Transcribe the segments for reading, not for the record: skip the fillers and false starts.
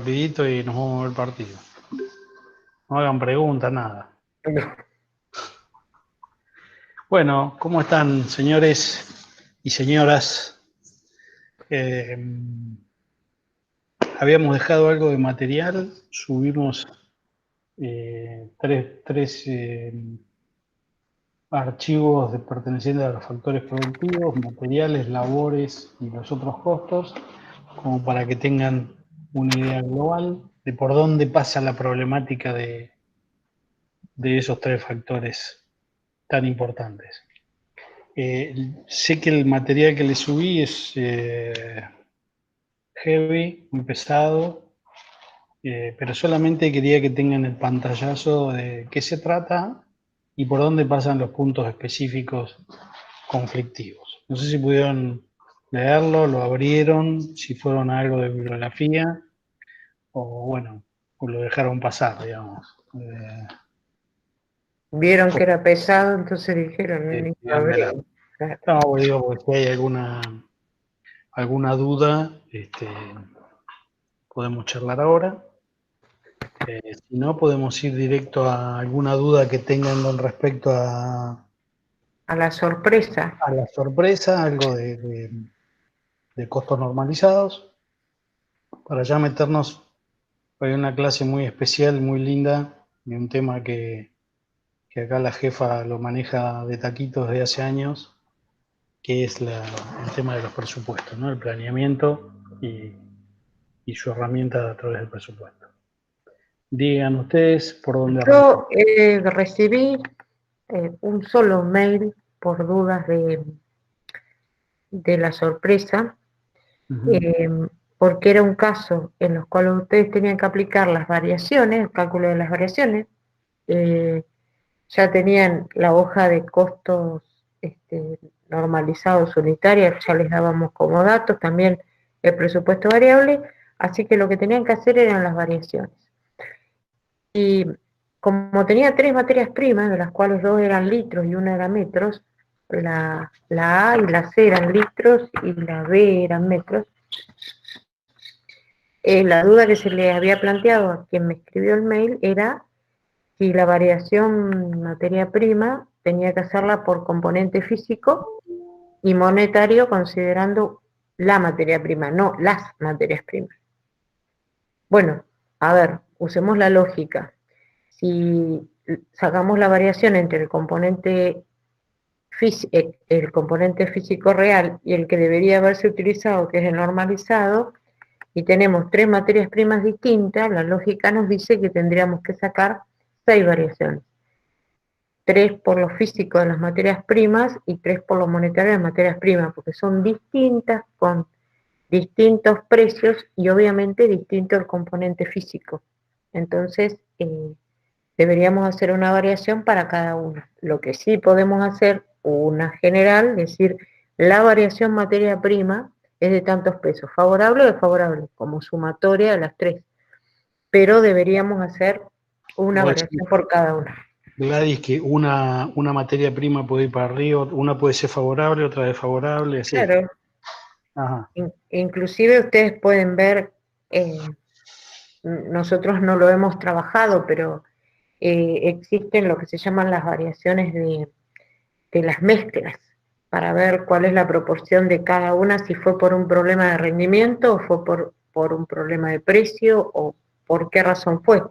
rapidito y nos vamos a ver el partido. No hagan preguntas, nada. No. Bueno, ¿cómo están, señores y señoras? Habíamos dejado algo de material, subimos tres archivos pertenecientes a los factores productivos, materiales, labores y los otros costos, como para que tengan una idea global de por dónde pasa la problemática de esos tres factores tan importantes. Sé que el material que le subí es heavy, muy pesado, pero solamente quería que tengan el pantallazo de qué se trata y por dónde pasan los puntos específicos conflictivos. No sé si pudieron leerlo, lo abrieron, si fueron a algo de bibliografía o bueno, o lo dejaron pasar, digamos. Vieron que era pesado, entonces dijeron, ni lo Díganmela. abrimos. Claro. No, digo, porque si hay alguna duda, podemos charlar ahora. Si no, podemos ir directo a alguna duda que tengan con respecto A la sorpresa. a la sorpresa, algo de costos normalizados, para ya meternos. Hay una clase muy especial, muy linda, de un tema que acá la jefa lo maneja de taquitos de hace años, que es el tema de los presupuestos, ¿no? El planeamiento y su herramienta a través del presupuesto. Digan ustedes por dónde arrancar. Yo recibí un solo mail por dudas de la sorpresa, porque era un caso en los cuales ustedes tenían que aplicar las variaciones, el cálculo de las variaciones. Ya tenían la hoja de costos normalizados unitarios, ya les dábamos como datos, también el presupuesto variable, así que lo que tenían que hacer eran las variaciones. Y como tenía tres materias primas, de las cuales dos eran litros y una era metros, la A y la C eran litros y la B eran metros, la duda que se le había planteado a quien me escribió el mail era si la variación materia prima tenía que hacerla por componente físico y monetario considerando la materia prima, no las materias primas. Bueno, a ver, usemos la lógica. Si sacamos la variación entre el componente físico real y el que debería haberse utilizado, que es el normalizado, y tenemos tres materias primas distintas, la lógica nos dice que tendríamos que sacar 6 variaciones. 3 por lo físico de las materias primas y 3 por lo monetario de las materias primas, porque son distintas con distintos precios y obviamente distinto el componente físico. Entonces, deberíamos hacer una variación para cada una. Lo que sí podemos hacer, una general, decir, la variación materia prima es de tantos pesos, favorable o desfavorable, como sumatoria de las tres. Pero deberíamos hacer una variación por cada una. Gladys, que una materia prima puede ir para arriba, una puede ser favorable, otra desfavorable, así. Claro. Ajá. Inclusive ustedes pueden ver, nosotros no lo hemos trabajado, pero existen lo que se llaman las variaciones de las mezclas, para ver cuál es la proporción de cada una, si fue por un problema de rendimiento o fue por un problema de precio o por qué razón fue.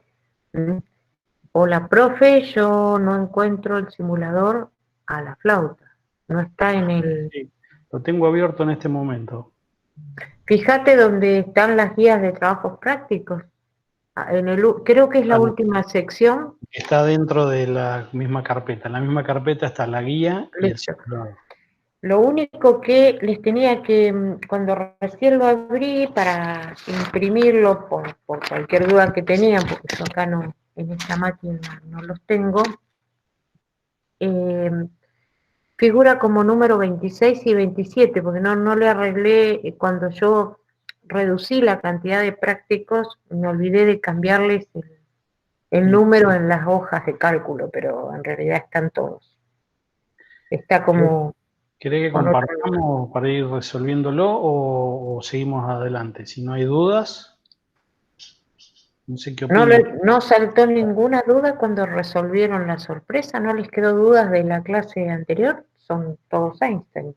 O la profe, yo no encuentro el simulador a la flauta, no está en el... Sí, lo tengo abierto en este momento. Fíjate dónde están las guías de trabajos prácticos. Creo que es la última sección. Está dentro de la misma carpeta. En la misma carpeta está la guía y el Listo. simulador. Lo único que les tenía que, cuando recién lo abrí para imprimirlo por cualquier duda que tenían, porque yo acá no, en esta máquina no los tengo, figura como número 26 y 27, porque no le arreglé, cuando yo reducí la cantidad de prácticos, me olvidé de cambiarles el número en las hojas de cálculo, pero en realidad están todos. Está como... ¿Querés que compartamos para ir resolviéndolo o seguimos adelante? Si no hay dudas. No sé qué No, opinan. no saltó ninguna duda cuando resolvieron la sorpresa, no les quedó dudas de la clase anterior, son todos Einstein.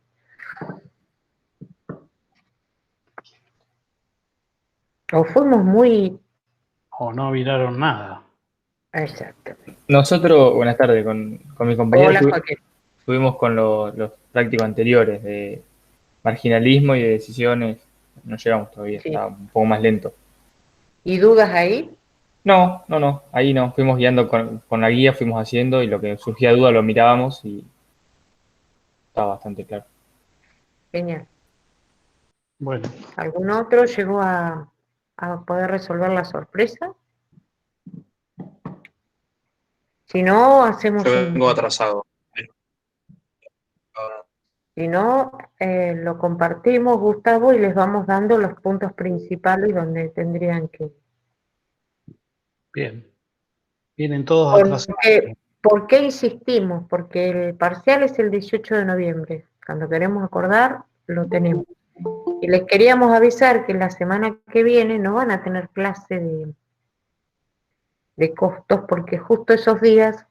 O fuimos muy... O no miraron nada. Exacto. Nosotros, buenas tardes, con mi compañero Hola, Joaquín. estuvimos con los prácticos anteriores de marginalismo y de decisiones. No llegamos todavía, Sí. está un poco más lento. ¿Y dudas ahí? No, ahí nos fuimos guiando con la guía, fuimos haciendo y lo que surgía duda lo mirábamos y estaba bastante claro. Genial. Bueno, ¿Algún otro llegó a poder resolver la sorpresa? Si no, hacemos Yo un... vengo atrasado. Si no, lo compartimos, Gustavo, y les vamos dando los puntos principales donde tendrían que... bien. Vienen todos atrasados. ¿Por qué insistimos? Porque el parcial es el 18 de noviembre. Cuando queremos acordar, lo tenemos. Y les queríamos avisar que la semana que viene no van a tener clase de costos, porque justo esos días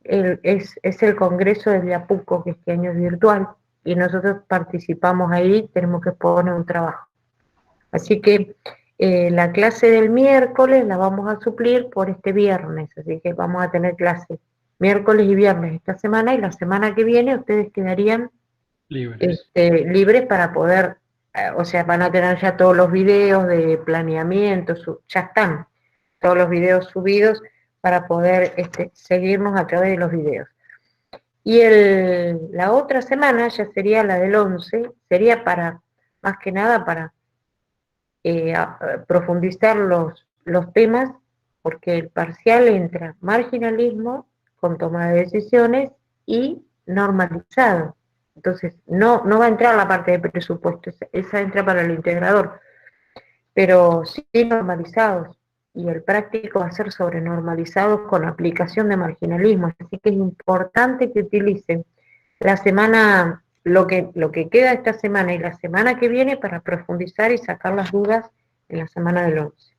es el Congreso de Viapuco, que este año es virtual, y nosotros participamos ahí, tenemos que exponer un trabajo. Así que la clase del miércoles la vamos a suplir por este viernes, así que vamos a tener clase miércoles y viernes esta semana, y la semana que viene ustedes quedarían Libres. libres para poder, o sea, van a tener ya todos los videos de planeamiento, ya están todos los videos subidos para poder seguirnos a través de los videos. Y la otra semana ya sería la del 11, sería para, más que nada para profundizar los temas, porque el parcial entra marginalismo con toma de decisiones y normalizado. Entonces, no va a entrar la parte de presupuesto, esa entra para el integrador, pero sí normalizados. Y el práctico va a ser sobre normalizados con aplicación de marginalismo. Así que es importante que utilicen la semana, lo que queda esta semana y la semana que viene para profundizar y sacar las dudas en la semana del 11.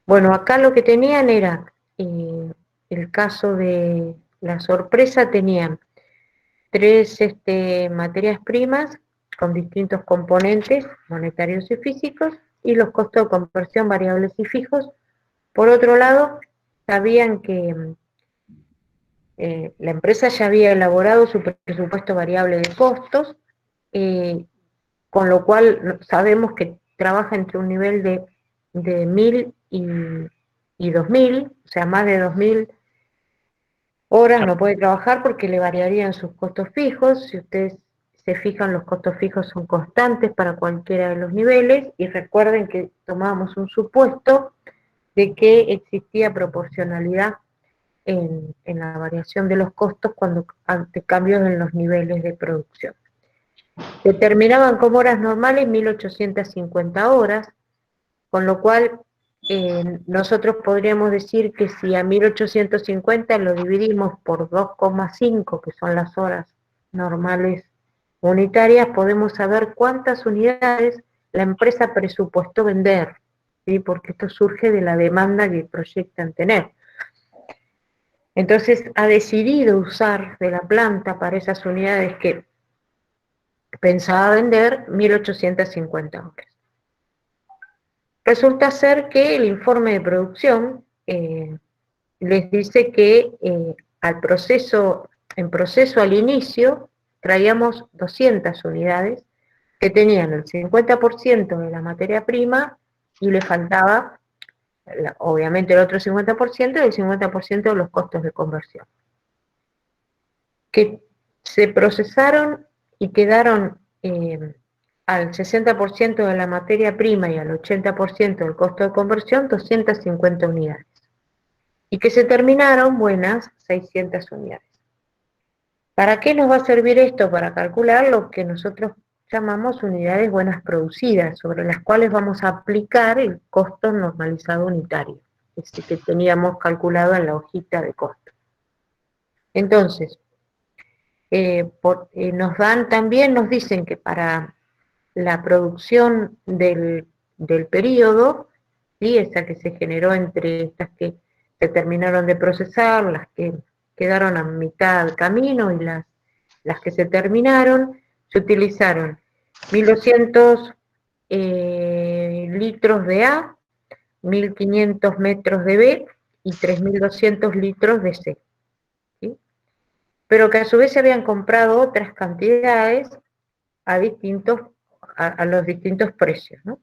Bueno, acá lo que tenían era el caso de la sorpresa, tenían 3 materias primas con distintos componentes monetarios y físicos y los costos de conversión variables y fijos. Por otro lado, sabían que la empresa ya había elaborado su presupuesto variable de costos, con lo cual sabemos que trabaja entre un nivel de 1000 y 2000, o sea, más de 2000 horas no puede trabajar porque le variarían sus costos fijos. Si ustedes se fijan, los costos fijos son constantes para cualquiera de los niveles, y recuerden que tomábamos un supuesto de que existía proporcionalidad en la variación de los costos ante cambios en los niveles de producción. Determinaban como horas normales 1850 horas, con lo cual nosotros podríamos decir que si a 1850 lo dividimos por 2,5, que son las horas normales unitarias, podemos saber cuántas unidades la empresa presupuestó vender, ¿sí? Porque esto surge de la demanda que proyectan tener. Entonces ha decidido usar de la planta para esas unidades que pensaba vender 1850 horas. Resulta ser que el informe de producción les dice que en proceso al inicio traíamos 200 unidades que tenían el 50% de la materia prima y le faltaba obviamente el otro 50% y el 50% de los costos de conversión, que se procesaron y quedaron al 60% de la materia prima y al 80% del costo de conversión 250 unidades, y que se terminaron buenas 600 unidades. ¿Para qué nos va a servir esto? Para calcular lo que nosotros llamamos unidades buenas producidas, sobre las cuales vamos a aplicar el costo normalizado unitario, ese que teníamos calculado en la hojita de costo. Entonces, nos dicen que para la producción del periodo, ¿sí? Esa que se generó entre estas que se terminaron de procesar, las que quedaron a mitad del camino y las que se terminaron, se utilizaron 1200 litros de A, 1500 metros de B y 3200 litros de C, ¿sí? Pero que a su vez se habían comprado otras cantidades a los distintos precios, ¿no?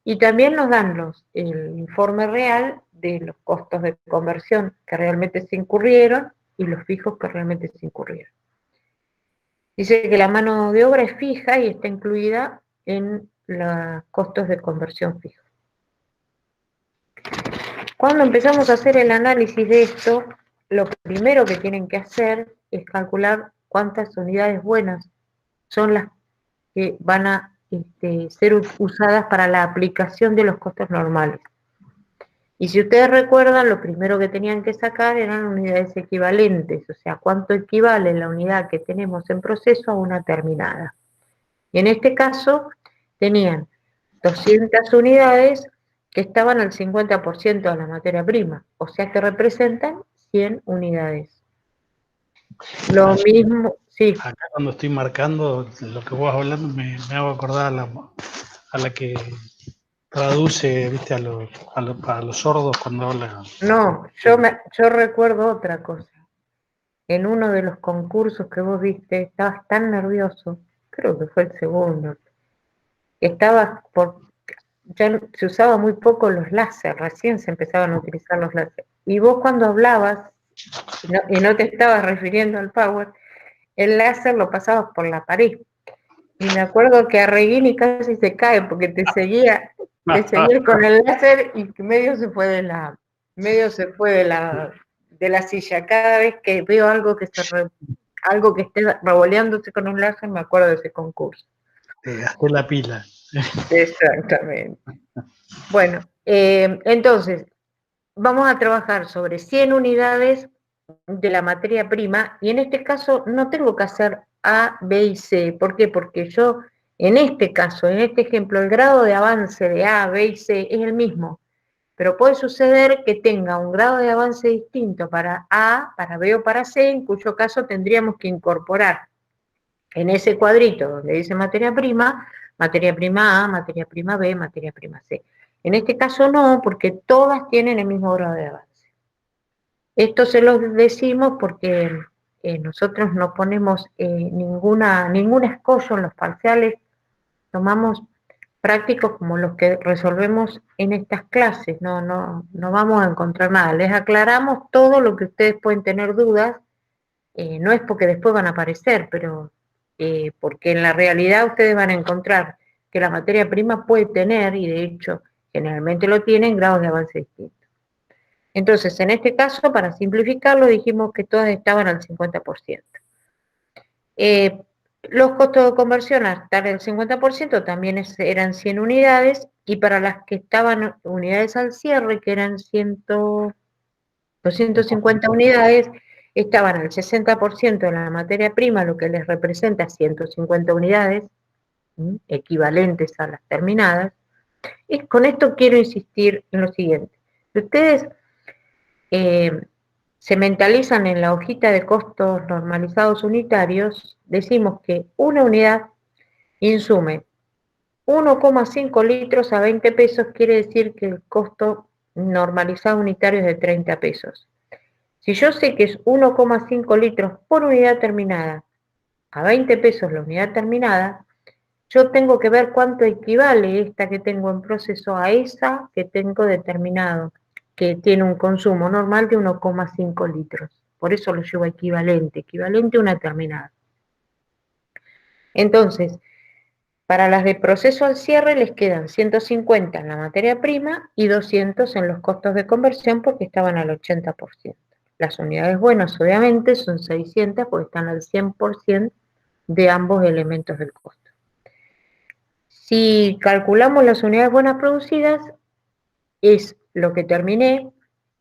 Y también nos dan el informe real de los costos de conversión que realmente se incurrieron y los fijos que realmente se incurrieron. Dice que la mano de obra es fija y está incluida en los costos de conversión fijos. Cuando empezamos a hacer el análisis de esto, lo primero que tienen que hacer es calcular cuántas unidades buenas son las que van a ser usadas para la aplicación de los costos normales. Y si ustedes recuerdan, lo primero que tenían que sacar eran unidades equivalentes, o sea, cuánto equivale la unidad que tenemos en proceso a una terminada. Y en este caso tenían 200 unidades que estaban al 50% de la materia prima, o sea que representan 100 unidades. Lo mismo, sí. Acá cuando estoy marcando lo que vos hablando me hago acordar a la que traduce, viste, a los sordos cuando hablan. No, yo recuerdo otra cosa. En uno de los concursos que vos viste, estabas tan nervioso, creo que fue el segundo, ya se usaba muy poco los láser, recién se empezaban a utilizar los láser. Y vos cuando hablabas, y no te estabas refiriendo al power, el láser lo pasabas por la pared. Y me acuerdo que a Reguini casi se cae porque te seguía con el láser y medio se fue de la silla. Cada vez que veo algo que esté revoleándose con un láser, me acuerdo de ese concurso. Gasté la pila. Exactamente. Bueno, entonces, vamos a trabajar sobre 100 unidades de la materia prima, y en este caso no tengo que hacer A, B y C. ¿Por qué? Porque yo, en este caso, en este ejemplo, el grado de avance de A, B y C es el mismo, pero puede suceder que tenga un grado de avance distinto para A, para B o para C, en cuyo caso tendríamos que incorporar en ese cuadrito donde dice materia prima A, materia prima B, materia prima C. En este caso no, porque todas tienen el mismo grado de avance. Esto se lo decimos porque nosotros no ponemos ningún escollo en los parciales, tomamos prácticos como los que resolvemos en estas clases, no vamos a encontrar nada, les aclaramos todo lo que ustedes pueden tener dudas, no es porque después van a aparecer, pero porque en la realidad ustedes van a encontrar que la materia prima puede tener, y de hecho generalmente lo tienen, grados de avance distintos. Entonces, en este caso, para simplificarlo, dijimos que todas estaban al 50%. Los costos de conversión hasta el 50% también eran 100 unidades, y para las que estaban unidades al cierre, que eran 250 unidades, estaban al 60% de la materia prima, lo que les representa 150 unidades, equivalentes a las terminadas. Y con esto quiero insistir en lo siguiente. Si ustedes se mentalizan en la hojita de costos normalizados unitarios, decimos que una unidad insume 1,5 litros a 20 pesos, quiere decir que el costo normalizado unitario es de 30 pesos. Si yo sé que es 1,5 litros por unidad terminada, a 20 pesos la unidad terminada, yo tengo que ver cuánto equivale esta que tengo en proceso a esa que tengo determinado, que tiene un consumo normal de 1,5 litros. Por eso lo llevo equivalente a una terminada. Entonces, para las de proceso al cierre les quedan 150 en la materia prima y 200 en los costos de conversión porque estaban al 80%. Las unidades buenas, obviamente, son 600 porque están al 100% de ambos elementos del costo. Si calculamos las unidades buenas producidas, es lo que terminé,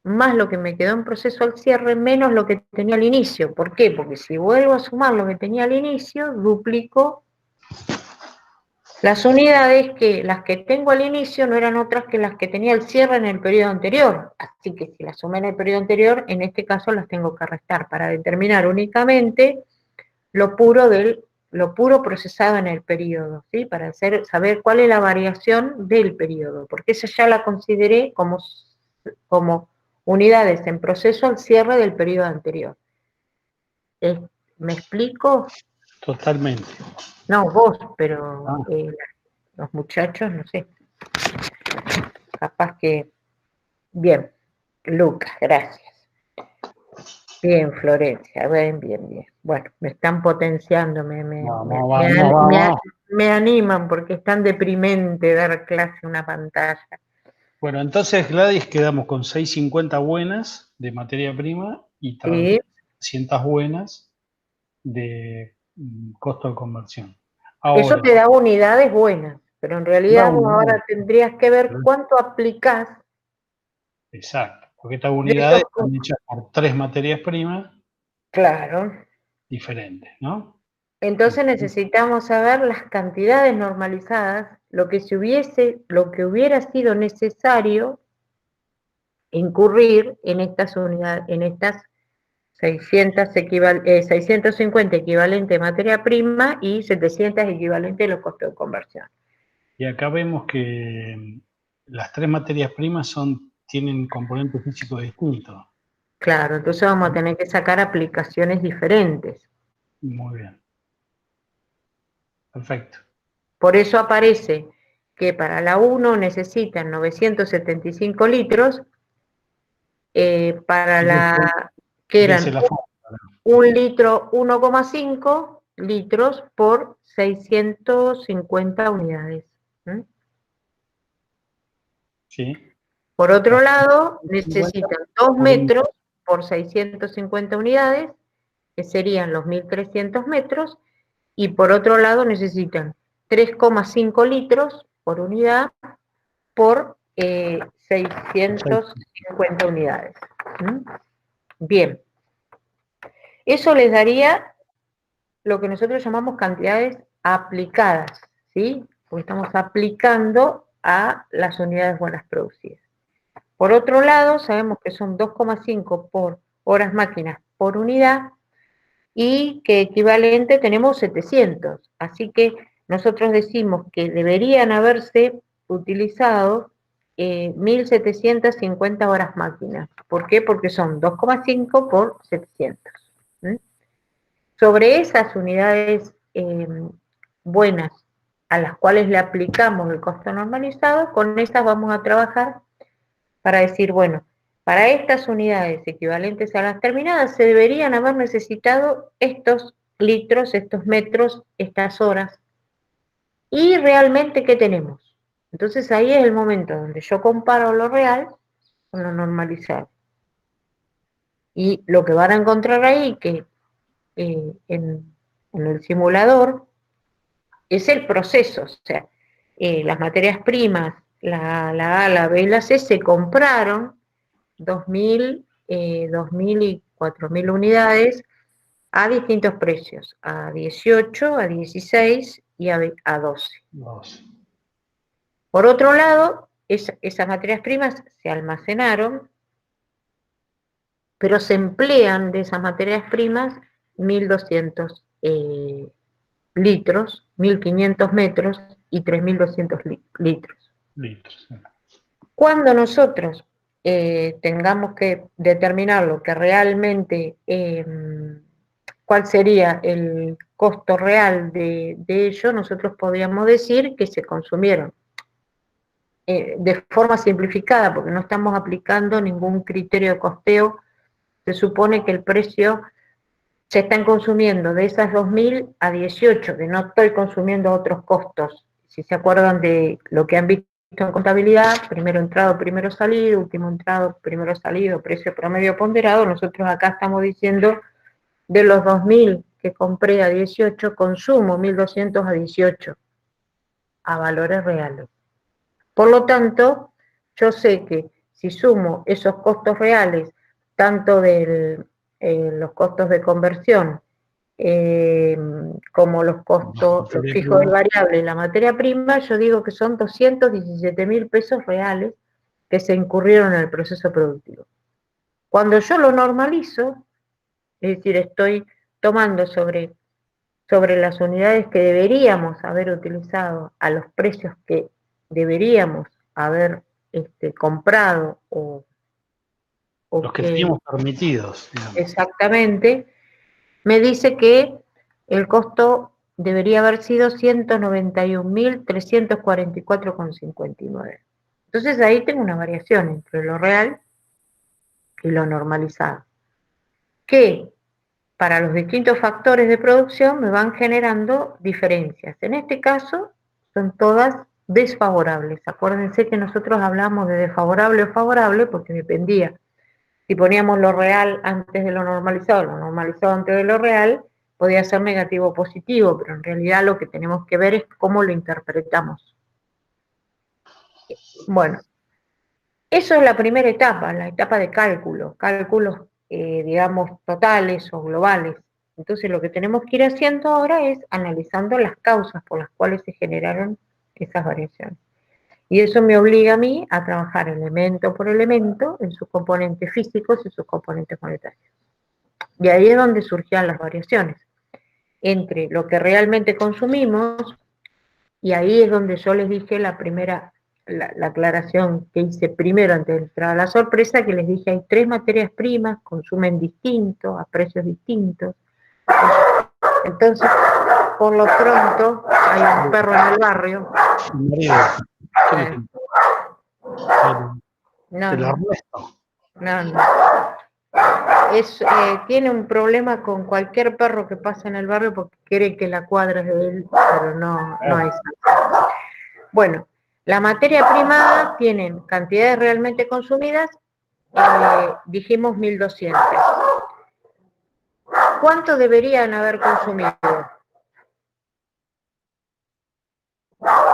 más lo que me quedó en proceso al cierre, menos lo que tenía al inicio. ¿Por qué? Porque si vuelvo a sumar lo que tenía al inicio, duplico Las unidades que las que tengo al inicio no eran otras que las que tenía el cierre en el periodo anterior, así que si las sumé en el periodo anterior, en este caso las tengo que restar para determinar únicamente lo puro procesado en el periodo, ¿sí? Para saber cuál es la variación del periodo, porque esa ya la consideré como unidades en proceso al cierre del periodo anterior. ¿Me explico? Totalmente. No, vos, pero Ah, los muchachos, no sé, capaz que... Bien, Lucas, gracias. Bien, Florencia, bien. Bueno, me están potenciando, vamos. me animan porque es tan deprimente dar clase en una pantalla. Bueno, entonces, Gladys, quedamos con 650 buenas de materia prima y Sí, 300 buenas de costo de conversión. eso Ahora, te da unidades buenas, pero en da realidad vos unidades. ahora tendrías que ver cuánto aplicás Exacto, porque estas de unidades esos. están hechas por 3 materias primas Claro. diferentes, ¿no? Entonces necesitamos saber las cantidades normalizadas, lo que hubiera sido necesario incurrir en estas unidades, en estas 650 equivalente materia prima y 700 equivalente los costos de conversión. Y acá vemos que las 3 materias primas tienen componentes físicos distintos. Claro, entonces vamos a tener que sacar aplicaciones diferentes. Muy bien, perfecto. Por eso aparece que para la 1 necesitan 975 litros, para la que Dese eran la forma. un litro, 1,5 litros por 650 unidades. ¿Mm? ¿Sí? Por O otro sea, lado, 50 necesitan 2 por un... metros por 650 unidades, que serían los 1.300 metros, y por otro lado necesitan 3,5 litros por unidad por 650 unidades. ¿Mm? Bien, eso les daría lo que nosotros llamamos cantidades aplicadas, ¿sí? Porque estamos aplicando a las unidades buenas producidas. Por otro lado, sabemos que son 2,5 por horas máquinas por unidad y que equivalente tenemos 700. Así que nosotros decimos que deberían haberse utilizado 1.750 horas máquinas. ¿Por qué? Porque son 2,5 por 700. ¿Mm? Sobre esas unidades buenas a las cuales le aplicamos el costo normalizado, con esas vamos a trabajar para decir, bueno, para estas unidades equivalentes a las terminadas se deberían haber necesitado estos litros, estos metros, estas horas. ¿Y realmente qué tenemos? Entonces ahí es el momento donde yo comparo lo real con lo normalizado. Y lo que van a encontrar ahí, que en el simulador, es el proceso, o sea, las materias primas, la A, la B y la C se compraron 2.000 y 4.000 unidades a distintos precios, a 18, a 16 y a 12. Por otro lado, esas materias primas se almacenaron, pero se emplean de esas materias primas 1.200 litros, 1.500 metros y 3.200 litros. Cuando nosotros tengamos que determinar lo que realmente, cuál sería el costo real de ello, nosotros podríamos decir que se consumieron de forma simplificada, porque no estamos aplicando ningún criterio de costeo. Se supone que el precio se están consumiendo de esas 2.000 a 18, que no estoy consumiendo otros costos. Si se acuerdan de lo que han visto en contabilidad, primero entrado, primero salido, último entrado, primero salido, precio promedio ponderado, nosotros acá estamos diciendo de los 2.000 que compré a 18, consumo 1.200 a 18, a valores reales. Por lo tanto, yo sé que si sumo esos costos reales, tanto de los costos de conversión, como los costos, los fijos y variables, la materia prima, yo digo que son 217.000 pesos reales que se incurrieron en el proceso productivo. Cuando yo lo normalizo, es decir, estoy tomando sobre las unidades que deberíamos haber utilizado a los precios que deberíamos haber comprado o los que teníamos permitidos, digamos. Exactamente, me dice que el costo debería haber sido 191.344,59. Entonces ahí tengo una variación entre lo real y lo normalizado, que para los distintos factores de producción me van generando diferencias. En este caso son todas desfavorables. Acuérdense que nosotros hablamos de desfavorable o favorable porque dependía. Si poníamos lo real antes de lo normalizado antes de lo real, podía ser negativo o positivo, pero en realidad lo que tenemos que ver es cómo lo interpretamos. Bueno, eso es la primera etapa, la etapa de cálculos, digamos, totales o globales. Entonces lo que tenemos que ir haciendo ahora es analizando las causas por las cuales se generaron esas variaciones. Y eso me obliga a mí a trabajar elemento por elemento en sus componentes físicos y sus componentes monetarios. Y ahí es donde surgían las variaciones entre lo que realmente consumimos, y ahí es donde yo les dije la aclaración que hice primero antes de entrar a la sorpresa, que les dije hay 3 materias primas, consumen distinto, a precios distintos. Entonces, por lo pronto, hay un perro en el barrio. No. Tiene un problema con cualquier perro que pasa en el barrio porque cree que la cuadra es de él, pero no es así. Bueno, la materia prima tienen cantidades realmente consumidas, dijimos 1.200. ¿Cuánto deberían haber consumido?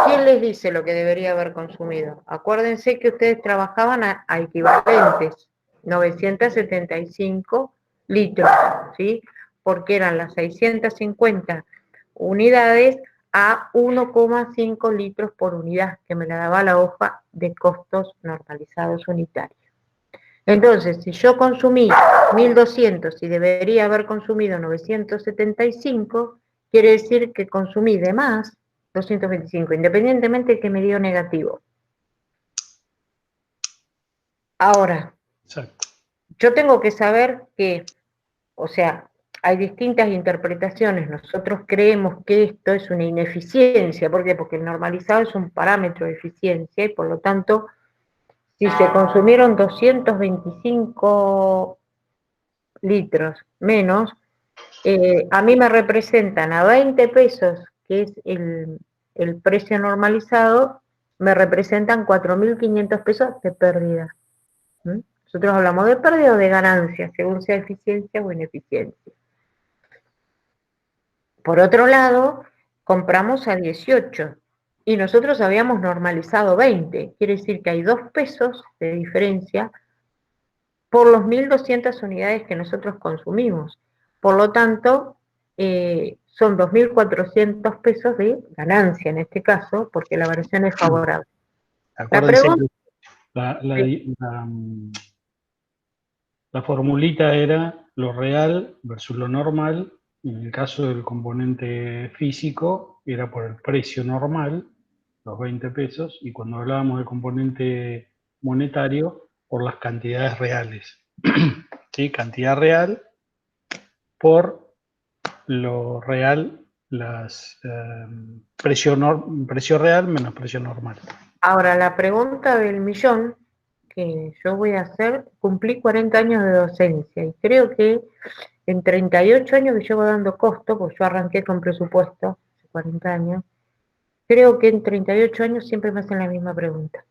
¿Quién les dice lo que debería haber consumido? Acuérdense que ustedes trabajaban a equivalentes, 975 litros, ¿sí? Porque eran las 650 unidades a 1,5 litros por unidad, que me la daba la hoja de costos normalizados unitarios. Entonces, si yo consumí 1.200 y debería haber consumido 975, quiere decir que consumí de más 225, independientemente de que me dio negativo. Ahora, exacto, yo tengo que saber que, o sea, hay distintas interpretaciones. Nosotros creemos que esto es una ineficiencia. ¿Por qué? Porque el normalizado es un parámetro de eficiencia y por lo tanto, si se consumieron 225 litros menos, a mí me representan a 20 pesos, que es el precio normalizado, me representan 4.500 pesos de pérdida. Nosotros hablamos de pérdida o de ganancia, según sea eficiencia o ineficiencia. Por otro lado, compramos a 18 y nosotros habíamos normalizado 20. Quiere decir que hay 2 pesos de diferencia por los 1.200 unidades que nosotros consumimos. Por lo tanto, son 2.400 pesos de ganancia en este caso, porque la variación es favorable. La formulita era lo real versus lo normal. En el caso del componente físico era por el precio normal, los 20 pesos, y cuando hablábamos del componente monetario, por las cantidades reales. ¿Sí? Cantidad real por lo real, precio real menos precio normal. Ahora, la pregunta del millón que yo voy a hacer, cumplí 40 años de docencia y creo que en 38 años que llevo dando costo, pues yo arranqué con presupuesto hace 40 años, creo que en 38 años siempre me hacen la misma pregunta.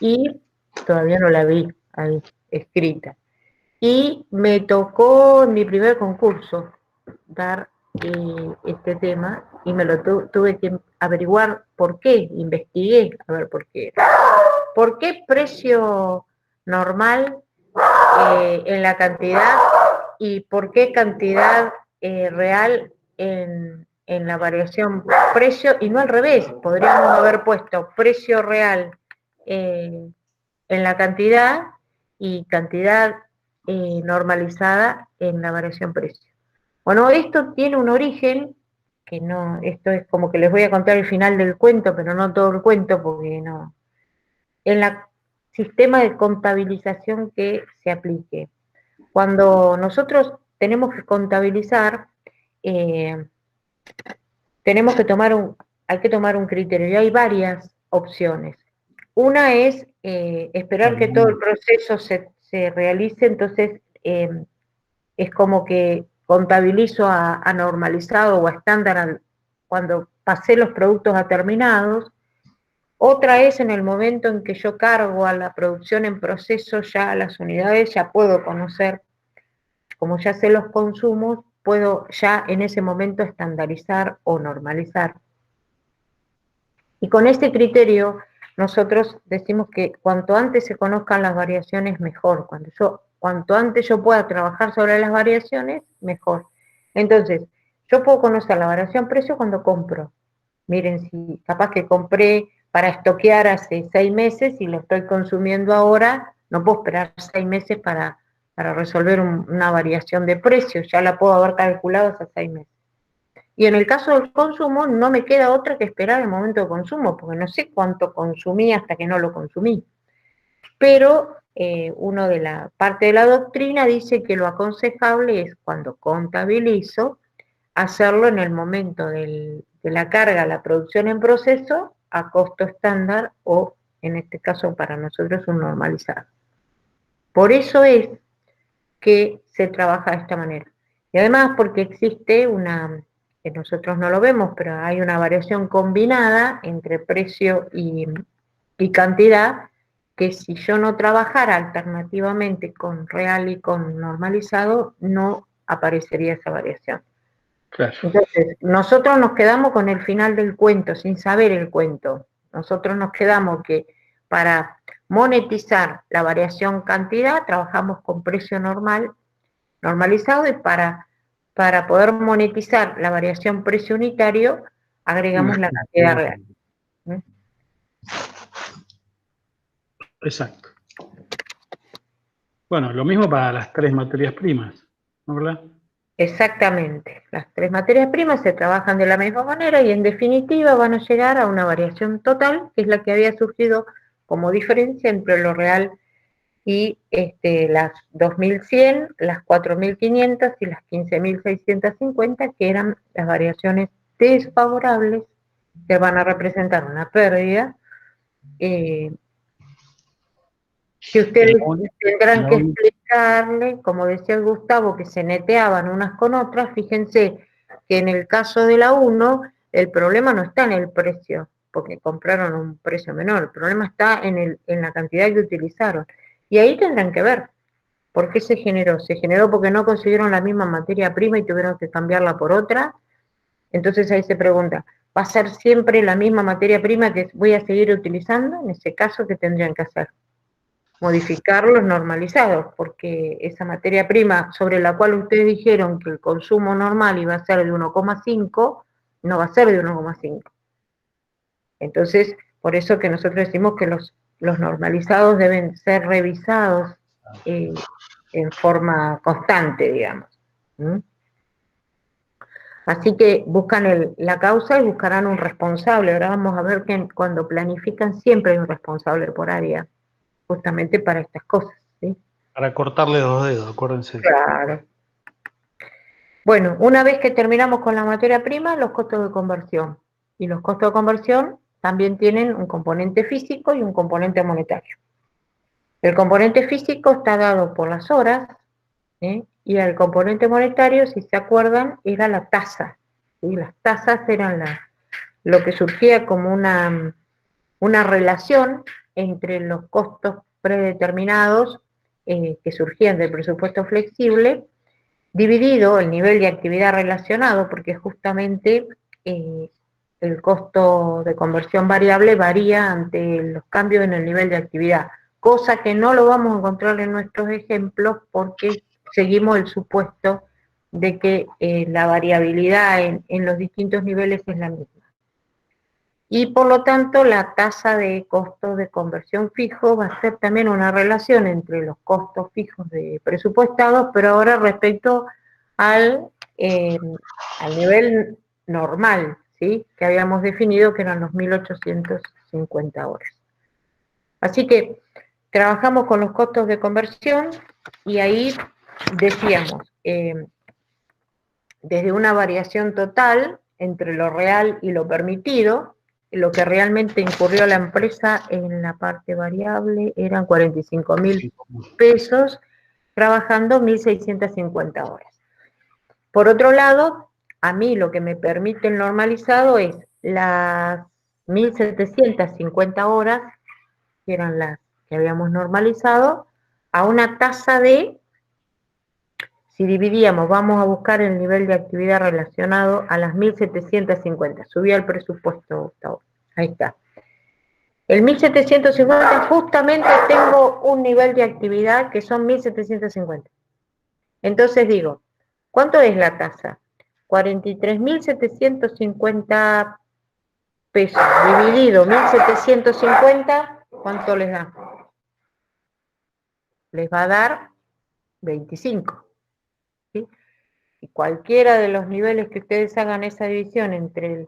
Y todavía no la vi ahí escrita. Y me tocó en mi primer concurso dar este tema y me lo tuve que averiguar por qué, investigué a ver por qué. ¿Por qué precio normal en la cantidad y por qué cantidad real en la variación precio y no al revés. Podríamos haber puesto precio real en la cantidad y cantidad normalizada en la variación precio. Bueno, esto tiene un origen, que no, esto es como que les voy a contar el final del cuento, pero no todo el cuento, porque no. En el sistema de contabilización que se aplique. Cuando nosotros tenemos que contabilizar, tenemos que hay que tomar un criterio, y hay varias opciones. Una es esperar que todo el proceso se realice, entonces es como que contabilizo a normalizado o a estándar cuando pasé los productos a terminados. Otra es en el momento en que yo cargo a la producción en proceso, ya las unidades, ya puedo conocer, como ya sé los consumos, puedo ya en ese momento estandarizar o normalizar. Y con este criterio nosotros decimos que cuanto antes se conozcan las variaciones, mejor. Cuanto antes yo pueda trabajar sobre las variaciones, mejor. Entonces, yo puedo conocer la variación precio cuando compro. Miren, si capaz que compré para estoquear hace 6 meses y lo estoy consumiendo ahora, no puedo esperar 6 meses para resolver una variación de precio, ya la puedo haber calculado hace 6 meses. Y en el caso del consumo, no me queda otra que esperar el momento de consumo, porque no sé cuánto consumí hasta que no lo consumí. Pero uno de la parte de la doctrina dice que lo aconsejable es cuando contabilizo, hacerlo en el momento de la carga, la producción en proceso, a costo estándar o, en este caso para nosotros, un normalizado. Por eso es que se trabaja de esta manera. Y además porque existe que nosotros no lo vemos, pero hay una variación combinada entre precio y cantidad, que si yo no trabajara alternativamente con real y con normalizado, no aparecería esa variación. Claro. Entonces, nosotros nos quedamos con el final del cuento, sin saber el cuento. Nosotros nos quedamos que para monetizar la variación cantidad, trabajamos con precio normalizado, y para poder monetizar la variación precio unitario, agregamos la cantidad real. Exacto. Bueno, lo mismo para las 3 materias primas, ¿no, verdad? Exactamente. Las 3 materias primas se trabajan de la misma manera y en definitiva van a llegar a una variación total, que es la que había surgido como diferencia entre lo real y las 2100, las 4500 y las 15650, que eran las variaciones desfavorables, que van a representar una pérdida, que ustedes tendrán que explicarle, como decía el Gustavo, que se neteaban unas con otras. Fíjense que en el caso de la 1, el problema no está en el precio, porque compraron un precio menor, el problema está en la cantidad que utilizaron. Y ahí tendrán que ver por qué se generó. Se generó porque no consiguieron la misma materia prima y tuvieron que cambiarla por otra. Entonces ahí se pregunta, ¿va a ser siempre la misma materia prima que voy a seguir utilizando? En ese caso, ¿qué tendrían que hacer? Modificar los normalizados, porque esa materia prima sobre la cual ustedes dijeron que el consumo normal iba a ser de 1,5, no va a ser de 1,5. Entonces, por eso que nosotros decimos que los normalizados deben ser revisados en forma constante, digamos. Así que buscan la causa y buscarán un responsable. Ahora vamos a ver que cuando planifican siempre hay un responsable por área, justamente para estas cosas, ¿sí? Para cortarle 2 dedos, acuérdense. Claro. Bueno, una vez que terminamos con la materia prima, los costos de conversión. Y los costos de conversión también tienen un componente físico y un componente monetario. El componente físico está dado por las horas, y el componente monetario, si se acuerdan, era la tasa. ¿Sí? Las tasas eran lo que surgía como una relación entre los costos predeterminados que surgían del presupuesto flexible, dividido el nivel de actividad relacionado, porque justamente el costo de conversión variable varía ante los cambios en el nivel de actividad, cosa que no lo vamos a encontrar en nuestros ejemplos porque seguimos el supuesto de que la variabilidad en los distintos niveles es la misma. Y por lo tanto la tasa de costo de conversión fijo va a ser también una relación entre los costos fijos de presupuestados, pero ahora respecto al nivel normal, ¿sí? Que habíamos definido que eran los 1850 horas. Así que trabajamos con los costos de conversión y ahí decíamos, desde una variación total entre lo real y lo permitido, lo que realmente incurrió la empresa en la parte variable eran 45.000 pesos, trabajando 1.650 horas. Por otro lado, a mí lo que me permite el normalizado es las 1.750 horas, que eran las que habíamos normalizado, a una tasa de, si dividíamos, vamos a buscar el nivel de actividad relacionado a las 1.750, subía el presupuesto, Gustavo, ahí está. El 1.750 justamente tengo un nivel de actividad que son 1.750. Entonces digo, ¿cuánto es la tasa? 43.750 pesos dividido 1.750, ¿cuánto les da? Les va a dar 25. ¿Sí? Y cualquiera de los niveles que ustedes hagan esa división entre el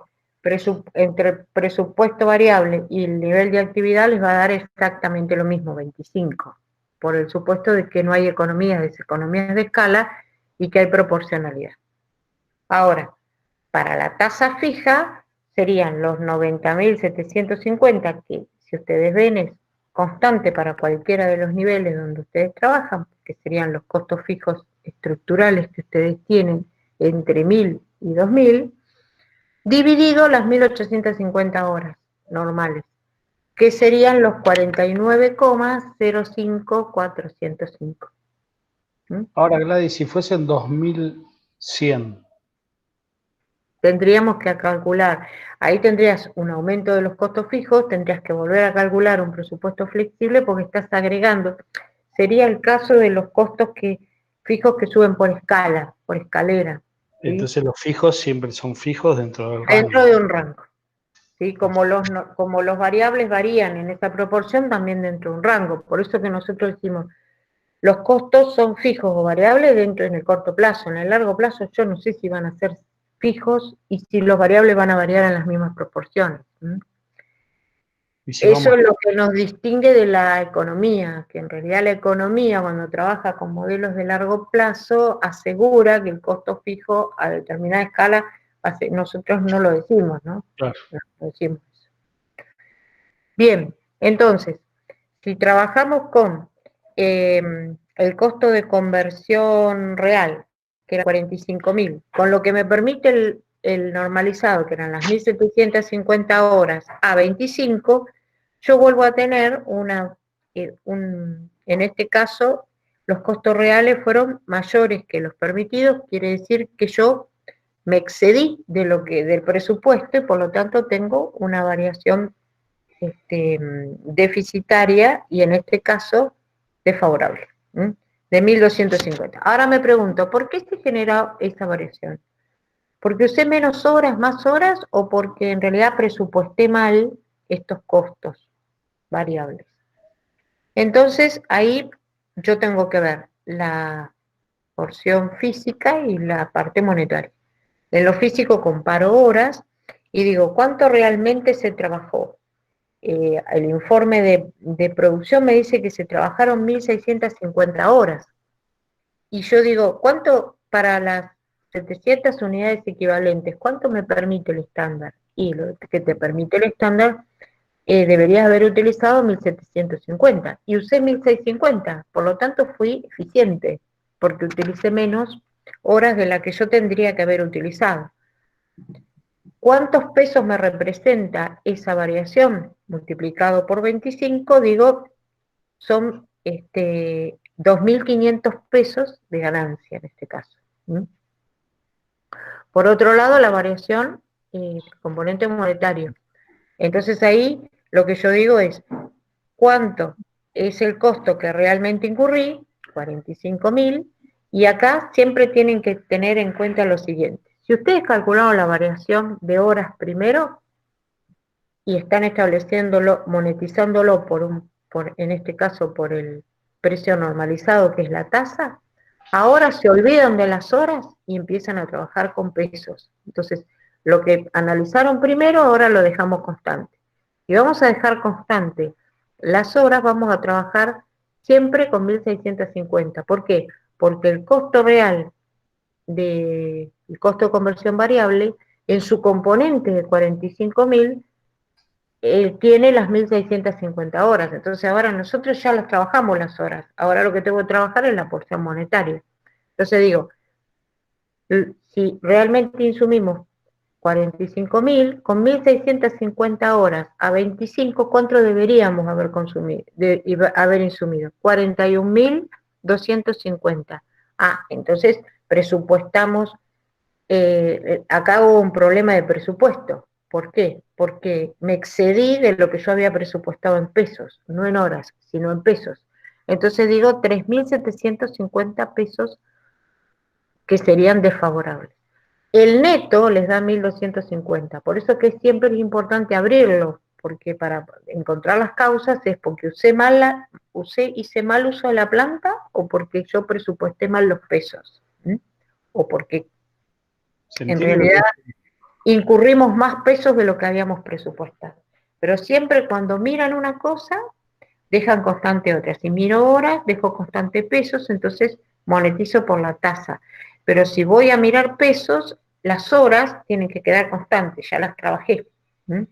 presupuesto variable y el nivel de actividad les va a dar exactamente lo mismo, 25, por el supuesto de que no hay economías de escala y que hay proporcionalidad. Ahora, para la tasa fija serían los 90.750, que si ustedes ven es constante para cualquiera de los niveles donde ustedes trabajan, que serían los costos fijos estructurales que ustedes tienen entre 1.000 y 2.000, dividido las 1.850 horas normales, que serían los 49,05405. Ahora, Gladys, si fuesen 2100. Tendríamos que calcular, ahí tendrías un aumento de los costos fijos, tendrías que volver a calcular un presupuesto flexible porque estás agregando. Sería el caso de los costos fijos que suben por escala, por escalera. ¿Sí? Entonces los fijos siempre son fijos dentro del rango. Dentro de un rango. ¿Sí? Como los variables varían en esa proporción, también dentro de un rango. Por eso que nosotros decimos, los costos son fijos o variables dentro en el corto plazo. En el largo plazo yo no sé si van a ser fijos y si los variables van a variar en las mismas proporciones. Eso es lo que nos distingue de la economía, que en realidad la economía cuando trabaja con modelos de largo plazo asegura que el costo fijo a determinada escala, nosotros no lo decimos, ¿no? Claro. No lo decimos. Bien, entonces, si trabajamos con el costo de conversión real, que era 45.000, con lo que me permite el normalizado, que eran las 1.750 horas a 25, yo vuelvo a tener en este caso, los costos reales fueron mayores que los permitidos, quiere decir que yo me excedí del presupuesto y por lo tanto tengo una variación deficitaria y en este caso desfavorable, de 1.250. Ahora me pregunto, ¿por qué se genera esta variación? ¿Porque usé menos horas, más horas o porque en realidad presupuesté mal estos costos variables? Entonces ahí yo tengo que ver la porción física y la parte monetaria. En lo físico comparo horas y digo, ¿cuánto realmente se trabajó? El informe de producción me dice que se trabajaron 1.650 horas. Y yo digo, ¿cuánto para las 700 unidades equivalentes? ¿Cuánto me permite el estándar? Y lo que te permite el estándar, deberías haber utilizado 1.750. Y usé 1.650, por lo tanto fui eficiente, porque utilicé menos horas de las que yo tendría que haber utilizado. ¿Cuántos pesos me representa esa variación? Multiplicado por 25, digo, son 2.500 pesos de ganancia en este caso. Por otro lado, la variación, componente monetario. Entonces ahí lo que yo digo es, ¿cuánto es el costo que realmente incurrí? 45.000, Y acá siempre tienen que tener en cuenta lo siguiente. Si ustedes calcularon la variación de horas primero y están estableciéndolo, monetizándolo en este caso por el precio normalizado que es la tasa, ahora se olvidan de las horas y empiezan a trabajar con pesos. Entonces, lo que analizaron primero, ahora lo dejamos constante. Y vamos a dejar constante las horas, vamos a trabajar siempre con 1650. ¿Por qué? Porque el costo real el costo de conversión variable, en su componente de 45.000, tiene las 1650 horas. Entonces ahora nosotros ya las trabajamos las horas. Ahora lo que tengo que trabajar es la porción monetaria. Entonces digo, si realmente insumimos 45.000, con 1650 horas a 25, ¿cuánto deberíamos haber consumido, haber insumido? 41.250. Entonces presupuestamos, acá hubo un problema de presupuesto. ¿Por qué? Porque me excedí de lo que yo había presupuestado en pesos, no en horas, sino en pesos. Entonces digo 3.750 pesos que serían desfavorables. El neto les da 1.250, por eso que siempre es importante abrirlo, porque para encontrar las causas es porque hice mal uso de la planta o porque yo presupuesté mal los pesos, ¿sí? O porque en realidad incurrimos más pesos de lo que habíamos presupuestado. Pero siempre cuando miran una cosa, dejan constante otra. Si miro horas, dejo constante pesos, entonces monetizo por la tasa. Pero si voy a mirar pesos, las horas tienen que quedar constantes, ya las trabajé. ¿Mm?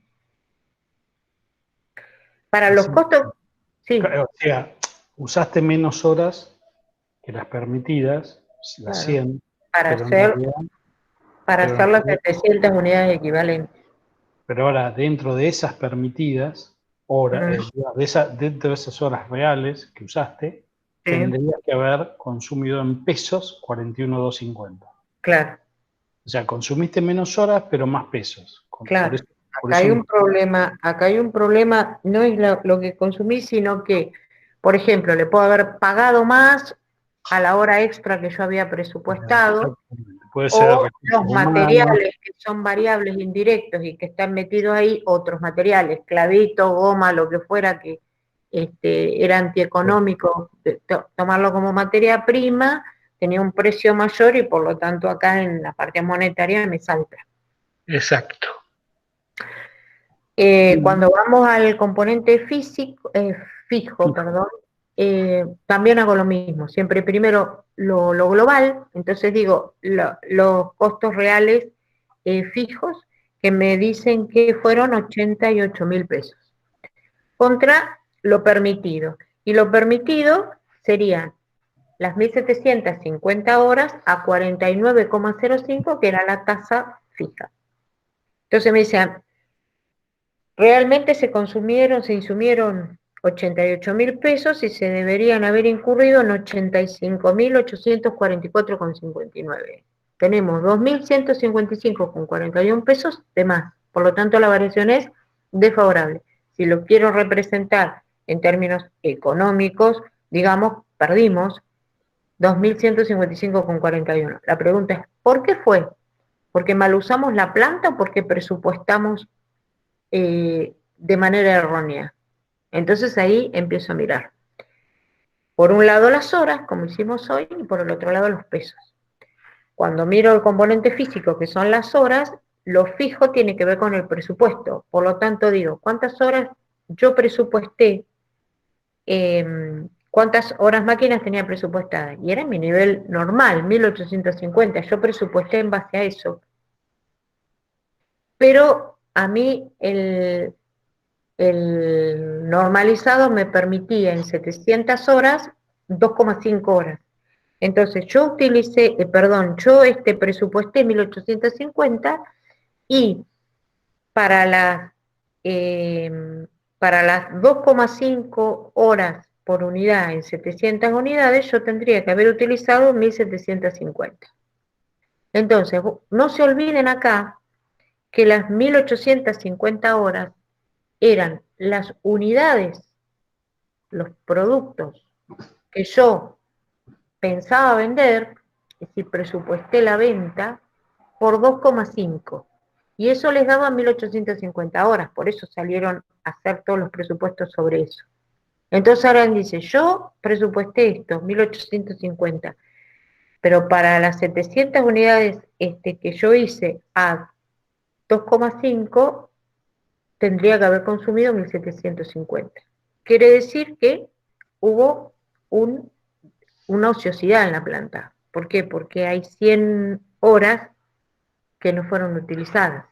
Para los costos, sí. O sea, usaste menos horas que las permitidas, las 100, para pero en hacer, realidad, para pero en hacer las realidad, 700 unidades equivalentes. pero ahora dentro de esas permitidas horas, dentro de esas horas reales que usaste, Sí, tendrías que haber consumido en pesos 41.250. claro, O sea, consumiste menos horas, pero más pesos. claro. Por Acá hay eso un problema, no es lo que consumí, sino que, por ejemplo, le puedo haber pagado más a la hora extra que yo había presupuestado, puede ser o los recursos humanos. materiales que son variables indirectos y que están metidos ahí, otros materiales, clavito, goma, lo que fuera, que era antieconómico tomarlo como materia prima, tenía un precio mayor y por lo tanto acá en la parte monetaria me salta. Exacto. Cuando vamos al componente fijo, perdón, también hago lo mismo, siempre primero lo global, entonces digo los costos reales fijos que me dicen que fueron 88.000 pesos, contra lo permitido, y lo permitido serían las 1.750 horas a 49,05, que era la tasa fija. Entonces me dicen, realmente se insumieron 88.000 pesos y se deberían haber incurrido en 85.844,59. Tenemos 2.155,41 pesos de más, por lo tanto la variación es desfavorable. Si lo quiero representar en términos económicos, digamos, perdimos 2.155,41. La pregunta es, ¿por qué fue? ¿Porque mal usamos la planta o porque presupuestamos de manera errónea? Entonces ahí empiezo a mirar. Por un lado las horas, como hicimos hoy, y por el otro lado los pesos. Cuando miro el componente físico, que son las horas, lo fijo tiene que ver con el presupuesto. Por lo tanto digo, ¿cuántas horas yo presupuesté? ¿Cuántas horas máquinas tenía presupuestadas? Y era mi nivel normal, 1.850. Yo presupuesté en base a eso. Pero a mí el normalizado me permitía en 700 horas 2,5 horas. Entonces yo presupuesté 1.850 y para las, para las 2,5 horas por unidad en 700 unidades yo tendría que haber utilizado 1.750. Entonces, no se olviden acá que las 1.850 horas eran las unidades, los productos que yo pensaba vender, es decir, presupuesté la venta por 2,5. Y eso les daba 1.850 horas, por eso salieron a hacer todos los presupuestos sobre eso. Entonces ahora dice, yo presupuesté esto, 1.850, pero para las 700 unidades que yo hice a 2,5, tendría que haber consumido 1.750. Quiere decir que hubo una ociosidad en la planta. ¿Por qué? Porque hay 100 horas que no fueron utilizadas,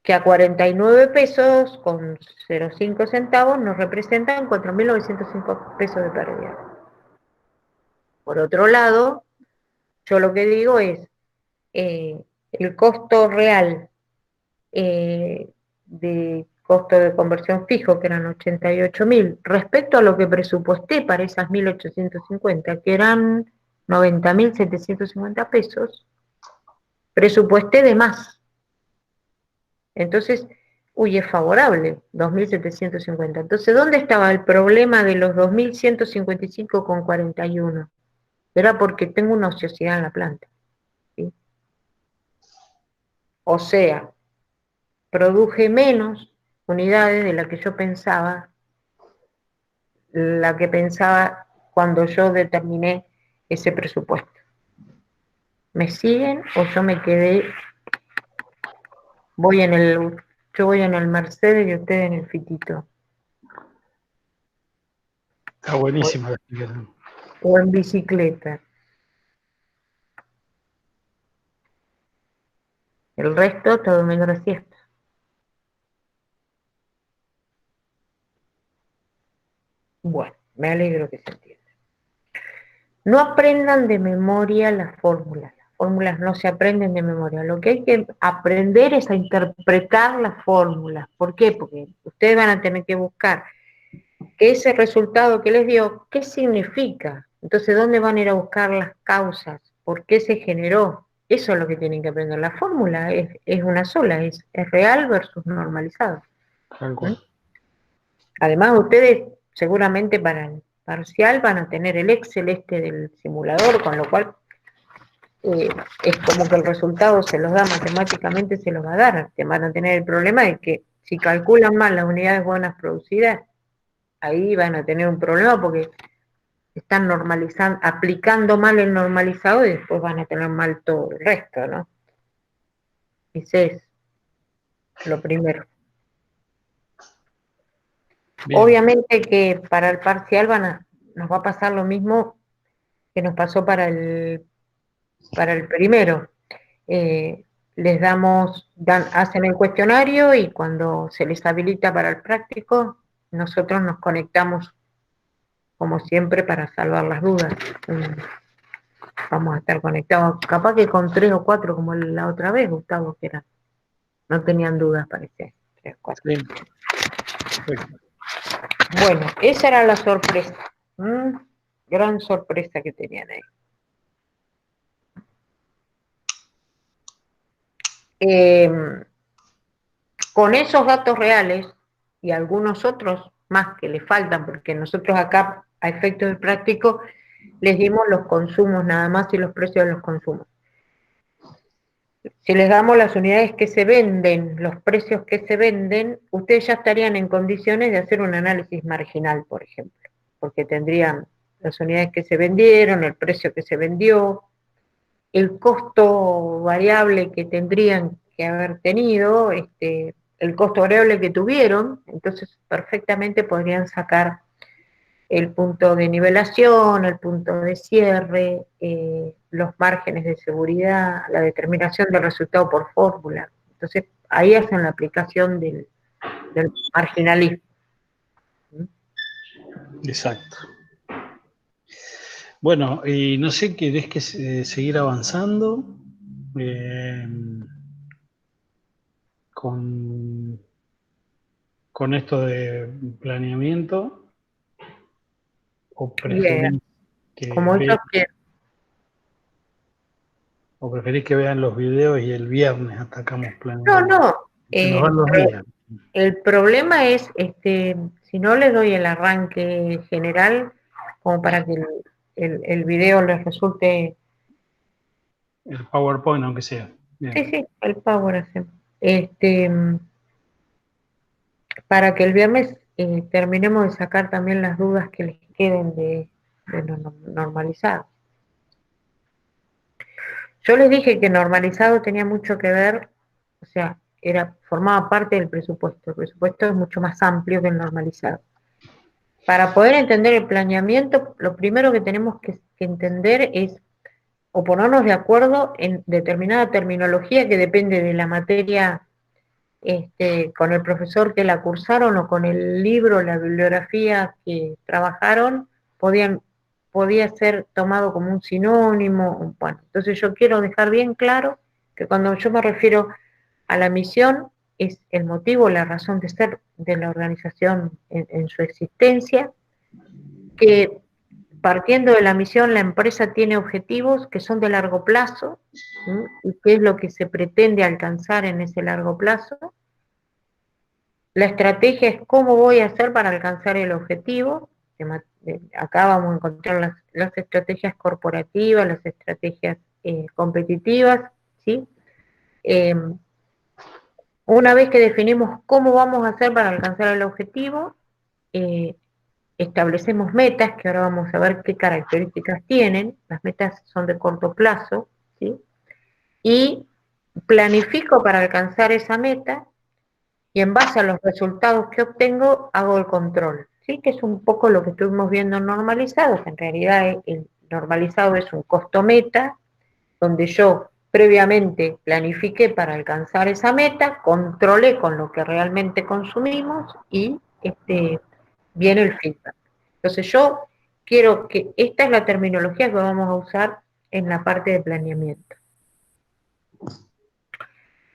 que a 49 pesos con 0,5 centavos nos representan 4.905 pesos de pérdida. Por otro lado, yo lo que digo es, el costo real de costo de conversión fijo, que eran 88.000, respecto a lo que presupuesté para esas 1.850, que eran 90.750 pesos, presupuesté de más. Entonces, es favorable, 2.750. Entonces, ¿dónde estaba el problema de los 2.155,41? Era porque tengo una ociosidad en la planta, ¿sí? O sea, produje menos unidades de la que yo pensaba, cuando yo determiné ese presupuesto. ¿Me siguen o yo me quedé? Yo voy en el Mercedes y usted en el Fitito. Está buenísima la explicación. O en bicicleta. El resto está durmiendo la siesta. Bueno, me alegro que se entienda. No aprendan de memoria las fórmulas. Las fórmulas no se aprenden de memoria. Lo que hay que aprender es a interpretar las fórmulas. ¿Por qué? Porque ustedes van a tener que buscar que ese resultado que les dio, ¿qué significa? Entonces, ¿dónde van a ir a buscar las causas? ¿Por qué se generó? Eso es lo que tienen que aprender. La fórmula es una sola, es real versus normalizado. Además, ustedes seguramente para el parcial van a tener el Excel del simulador, con lo cual es como que el resultado se los da matemáticamente, se los va a dar. Te van a tener el problema de que si calculan mal las unidades buenas producidas, ahí van a tener un problema porque están aplicando mal el normalizado y después van a tener mal todo el resto, ¿no? Ese es lo primero. Bien. Obviamente que para el parcial nos va a pasar lo mismo que nos pasó para el primero. Les hacen el cuestionario y cuando se les habilita para el práctico, nosotros nos conectamos como siempre para salvar las dudas. Vamos a estar conectados, capaz que con 3 o 4 como la otra vez, Gustavo, que no tenían dudas, parece. 3 o 4. Sí. Bueno, esa era la sorpresa. Gran sorpresa que tenían ahí. Con esos datos reales y algunos otros más que le faltan, porque nosotros acá, a efectos del práctico, les dimos los consumos nada más y los precios de los consumos. Si les damos las unidades que se venden, los precios que se venden, ustedes ya estarían en condiciones de hacer un análisis marginal, por ejemplo, porque tendrían las unidades que se vendieron, el precio que se vendió, el costo variable que tendrían que haber tenido, el costo variable que tuvieron, entonces perfectamente podrían sacar el punto de nivelación, el punto de cierre, los márgenes de seguridad, la determinación del resultado por fórmula. Entonces, ahí hacen la aplicación del marginalismo. Exacto. Bueno, y no sé, ¿querés que seguir avanzando con esto de planeamiento? ¿O preferís que vean los videos y el viernes atacamos planeamiento? No. Los días. El problema es, si no les doy el arranque general, como para que el video les resulte... El PowerPoint, aunque sea. Bien. Sí, sí, el Power hacemos. Para que el viernes terminemos de sacar también las dudas que les queden de lo normalizado. Yo les dije que normalizado tenía mucho que ver, o sea, formaba parte del presupuesto. El presupuesto es mucho más amplio que el normalizado. Para poder entender el planeamiento, lo primero que tenemos que entender es o ponernos de acuerdo en determinada terminología que depende de la materia con el profesor que la cursaron o con el libro, la bibliografía que trabajaron, podía ser tomado como un sinónimo. Bueno, entonces yo quiero dejar bien claro que cuando yo me refiero a la misión, es el motivo, la razón de ser de la organización en su existencia, que partiendo de la misión la empresa tiene objetivos que son de largo plazo, ¿sí? Y qué es lo que se pretende alcanzar en ese largo plazo. La estrategia es cómo voy a hacer para alcanzar el objetivo. Acá vamos a encontrar las estrategias corporativas, las estrategias competitivas, ¿sí? Una vez que definimos cómo vamos a hacer para alcanzar el objetivo, establecemos metas, que ahora vamos a ver qué características tienen. Las metas son de corto plazo, ¿sí? Y planifico para alcanzar esa meta, y en base a los resultados que obtengo, hago el control, ¿sí? Que es un poco lo que estuvimos viendo en normalizado, que en realidad el normalizado es un costo meta, donde yo previamente planifiqué para alcanzar esa meta, controlé con lo que realmente consumimos y viene el feedback. Entonces yo quiero que esta es la terminología que vamos a usar en la parte de planeamiento.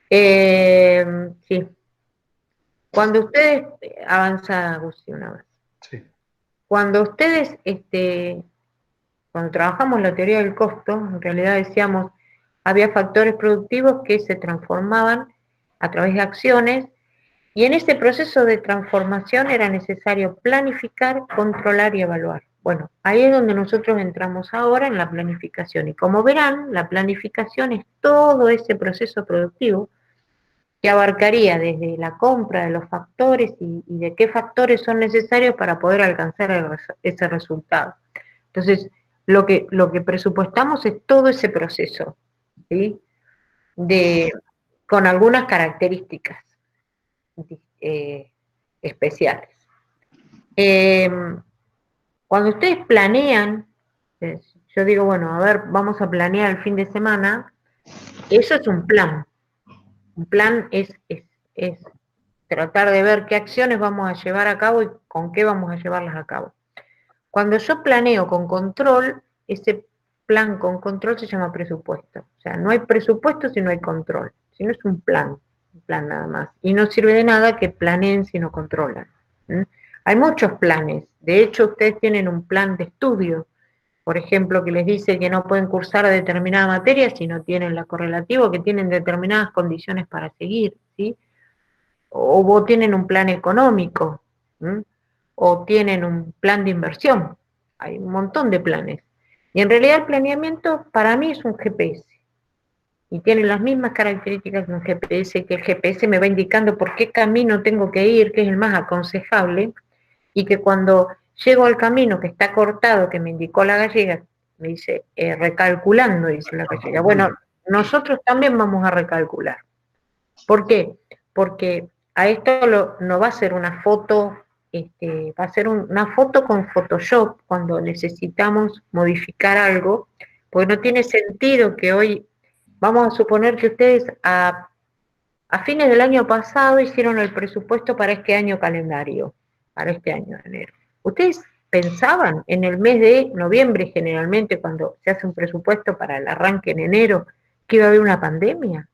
Sí. Cuando ustedes, avanza Agustín una vez. Sí. Cuando ustedes, cuando trabajamos la teoría del costo, en realidad decíamos, había factores productivos que se transformaban a través de acciones, y en ese proceso de transformación era necesario planificar, controlar y evaluar. Bueno, ahí es donde nosotros entramos ahora en la planificación, y como verán, la planificación es todo ese proceso productivo que abarcaría desde la compra de los factores y de qué factores son necesarios para poder alcanzar ese resultado. Entonces, lo que presupuestamos es todo ese proceso, ¿sí? Con algunas características especiales. Cuando ustedes planean, yo digo, bueno, a ver, vamos a planear el fin de semana, eso es un plan. Un plan es tratar de ver qué acciones vamos a llevar a cabo y con qué vamos a llevarlas a cabo. Cuando yo planeo con control, ese plan con control se llama presupuesto. O sea, no hay presupuesto si no hay control. Si no es un plan nada más. Y no sirve de nada que planeen si no controlan. Hay muchos planes. De hecho, ustedes tienen un plan de estudio, por ejemplo, que les dice que no pueden cursar determinada materia si no tienen la correlativa, que tienen determinadas condiciones para seguir, ¿sí? O vos tienen un plan económico, ¿sí? O tienen un plan de inversión. Hay un montón de planes. Y en realidad el planeamiento para mí es un GPS. Y tiene las mismas características que un GPS, que el GPS me va indicando por qué camino tengo que ir, que es el más aconsejable, y que cuando llego al camino que está cortado, que me indicó la gallega, me dice, recalculando, dice la gallega. Bueno, nosotros también vamos a recalcular. ¿Por qué? Porque a esto no va a ser una foto, va a ser una foto con Photoshop cuando necesitamos modificar algo, porque no tiene sentido que hoy, vamos a suponer que ustedes a fines del año pasado hicieron el presupuesto para este año calendario, para este año de enero. ¿Ustedes pensaban en el mes de noviembre, generalmente, cuando se hace un presupuesto para el arranque en enero, que iba a haber una pandemia?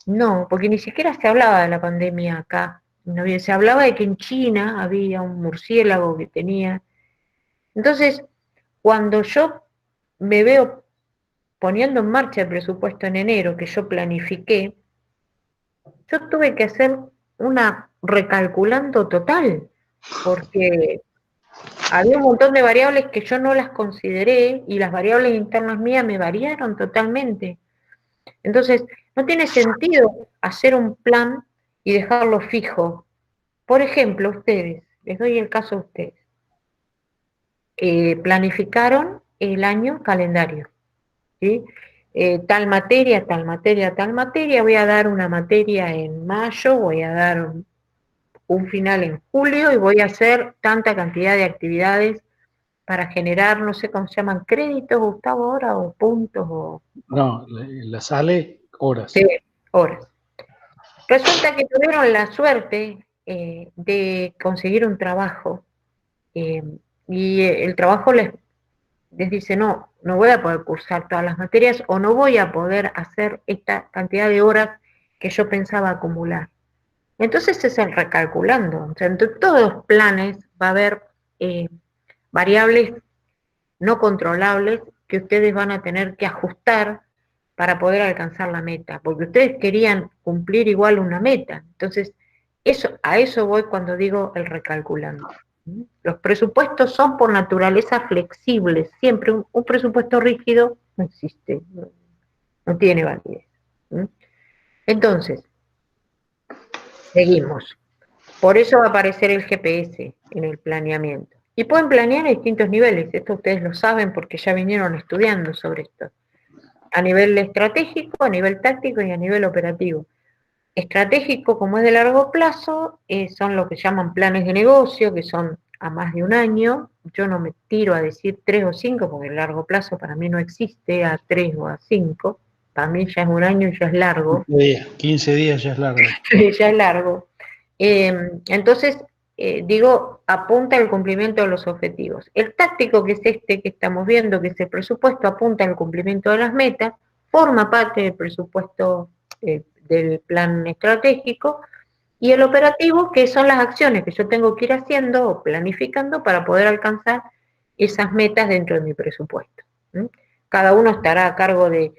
No, porque ni siquiera se hablaba de la pandemia acá. No había, se hablaba de que en China había un murciélago que tenía. Entonces, cuando yo me veo poniendo en marcha el presupuesto en enero, que yo planifiqué, yo tuve que hacer una recalculando total, porque había un montón de variables que yo no las consideré y las variables internas mías me variaron totalmente. Entonces, no tiene sentido hacer un plan y dejarlo fijo. Por ejemplo, ustedes, les doy el caso a ustedes, planificaron el año calendario, ¿sí? Tal materia, tal materia, tal materia, voy a dar una materia en mayo, voy a dar un final en julio y voy a hacer tanta cantidad de actividades para generar, no sé cómo se llaman, créditos, Gustavo, ahora, o puntos, o No, la sale horas. sí, horas. Resulta que tuvieron la suerte de conseguir un trabajo eh, y el trabajo les dice, no, no voy a poder cursar todas las materias o no voy a poder hacer esta cantidad de horas que yo pensaba acumular. Entonces es el recalculando. O sea, entre todos los planes va a haber variables no controlables que ustedes van a tener que ajustar para poder alcanzar la meta, porque ustedes querían cumplir igual una meta. Entonces, a eso voy cuando digo el recalculando. Los presupuestos son por naturaleza flexibles, siempre un presupuesto rígido no existe, no tiene validez. Entonces, seguimos. Por eso va a aparecer el GPS en el planeamiento. Y pueden planear a distintos niveles, esto ustedes lo saben porque ya vinieron estudiando sobre esto. A nivel estratégico, a nivel táctico y a nivel operativo. Estratégico, como es de largo plazo, son lo que llaman planes de negocio, que son a más de un año. Yo no me tiro a decir 3 o 5, porque el largo plazo para mí no existe a 3 o a 5. Para mí ya es un año y ya es largo. 15 días ya es largo. Ya es largo. Entonces, digo, apunta al cumplimiento de los objetivos. El táctico, que es este que estamos viendo, que es el presupuesto, apunta al cumplimiento de las metas, forma parte del presupuesto del plan estratégico, y el operativo, que son las acciones que yo tengo que ir haciendo o planificando para poder alcanzar esas metas dentro de mi presupuesto. Cada uno estará a cargo de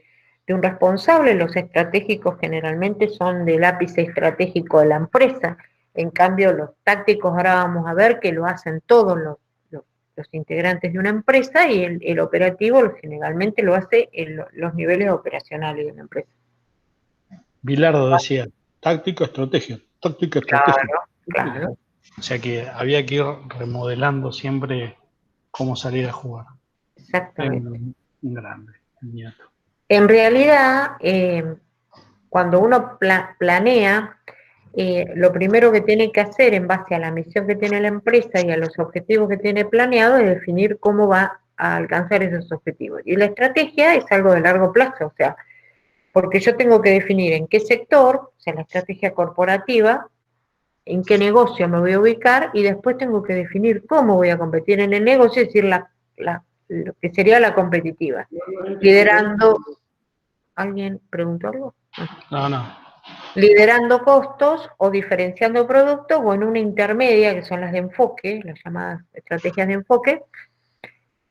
un responsable. Los estratégicos generalmente son del ápice estratégico de la empresa. En cambio, los tácticos ahora vamos a ver que lo hacen todos los integrantes de una empresa, y el operativo generalmente lo hace en los niveles operacionales de una empresa. Bilardo decía, táctico, estrategia, táctica, estrategia. Claro. O sea que había que ir remodelando siempre cómo salir a jugar. Exactamente. Un grande, un nieto. En realidad, cuando uno planea, lo primero que tiene que hacer en base a la misión que tiene la empresa y a los objetivos que tiene planeado es definir cómo va a alcanzar esos objetivos. Y la estrategia es algo de largo plazo, o sea, porque yo tengo que definir en qué sector, o sea, la estrategia corporativa, en qué negocio me voy a ubicar, y después tengo que definir cómo voy a competir en el negocio, es decir, lo que sería la competitiva. Liderando, ¿alguien preguntó algo? No. Liderando costos o diferenciando productos, o en una intermedia, que son las de enfoque, las llamadas estrategias de enfoque.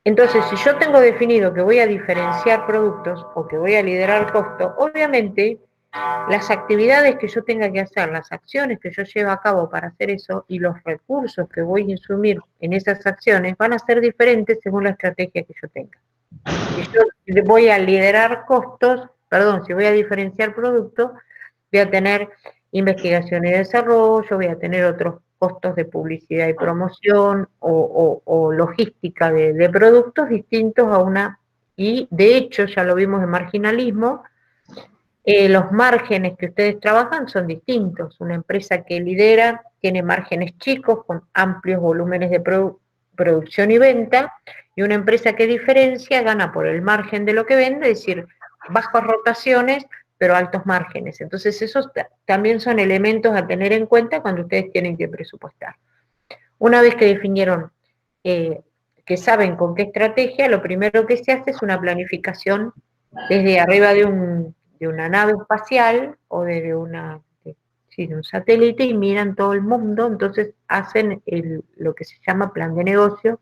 Entonces, si yo tengo definido que voy a diferenciar productos o que voy a liderar costos, obviamente las actividades que yo tenga que hacer, las acciones que yo llevo a cabo para hacer eso y los recursos que voy a insumir en esas acciones van a ser diferentes según la estrategia que yo tenga. Si yo voy a liderar costos, si voy a diferenciar productos, voy a tener investigación y desarrollo, voy a tener otros costos de publicidad y promoción o logística de productos distintos a una, y de hecho ya lo vimos en marginalismo, los márgenes que ustedes trabajan son distintos. Una empresa que lidera tiene márgenes chicos con amplios volúmenes de producción y venta, y una empresa que diferencia gana por el margen de lo que vende, es decir, bajas rotaciones pero altos márgenes. Entonces esos también son elementos a tener en cuenta cuando ustedes tienen que presupuestar. Una vez que definieron, que saben con qué estrategia, lo primero que se hace es una planificación desde arriba de una nave espacial o desde de un satélite, y miran todo el mundo. Entonces hacen lo que se llama plan de negocio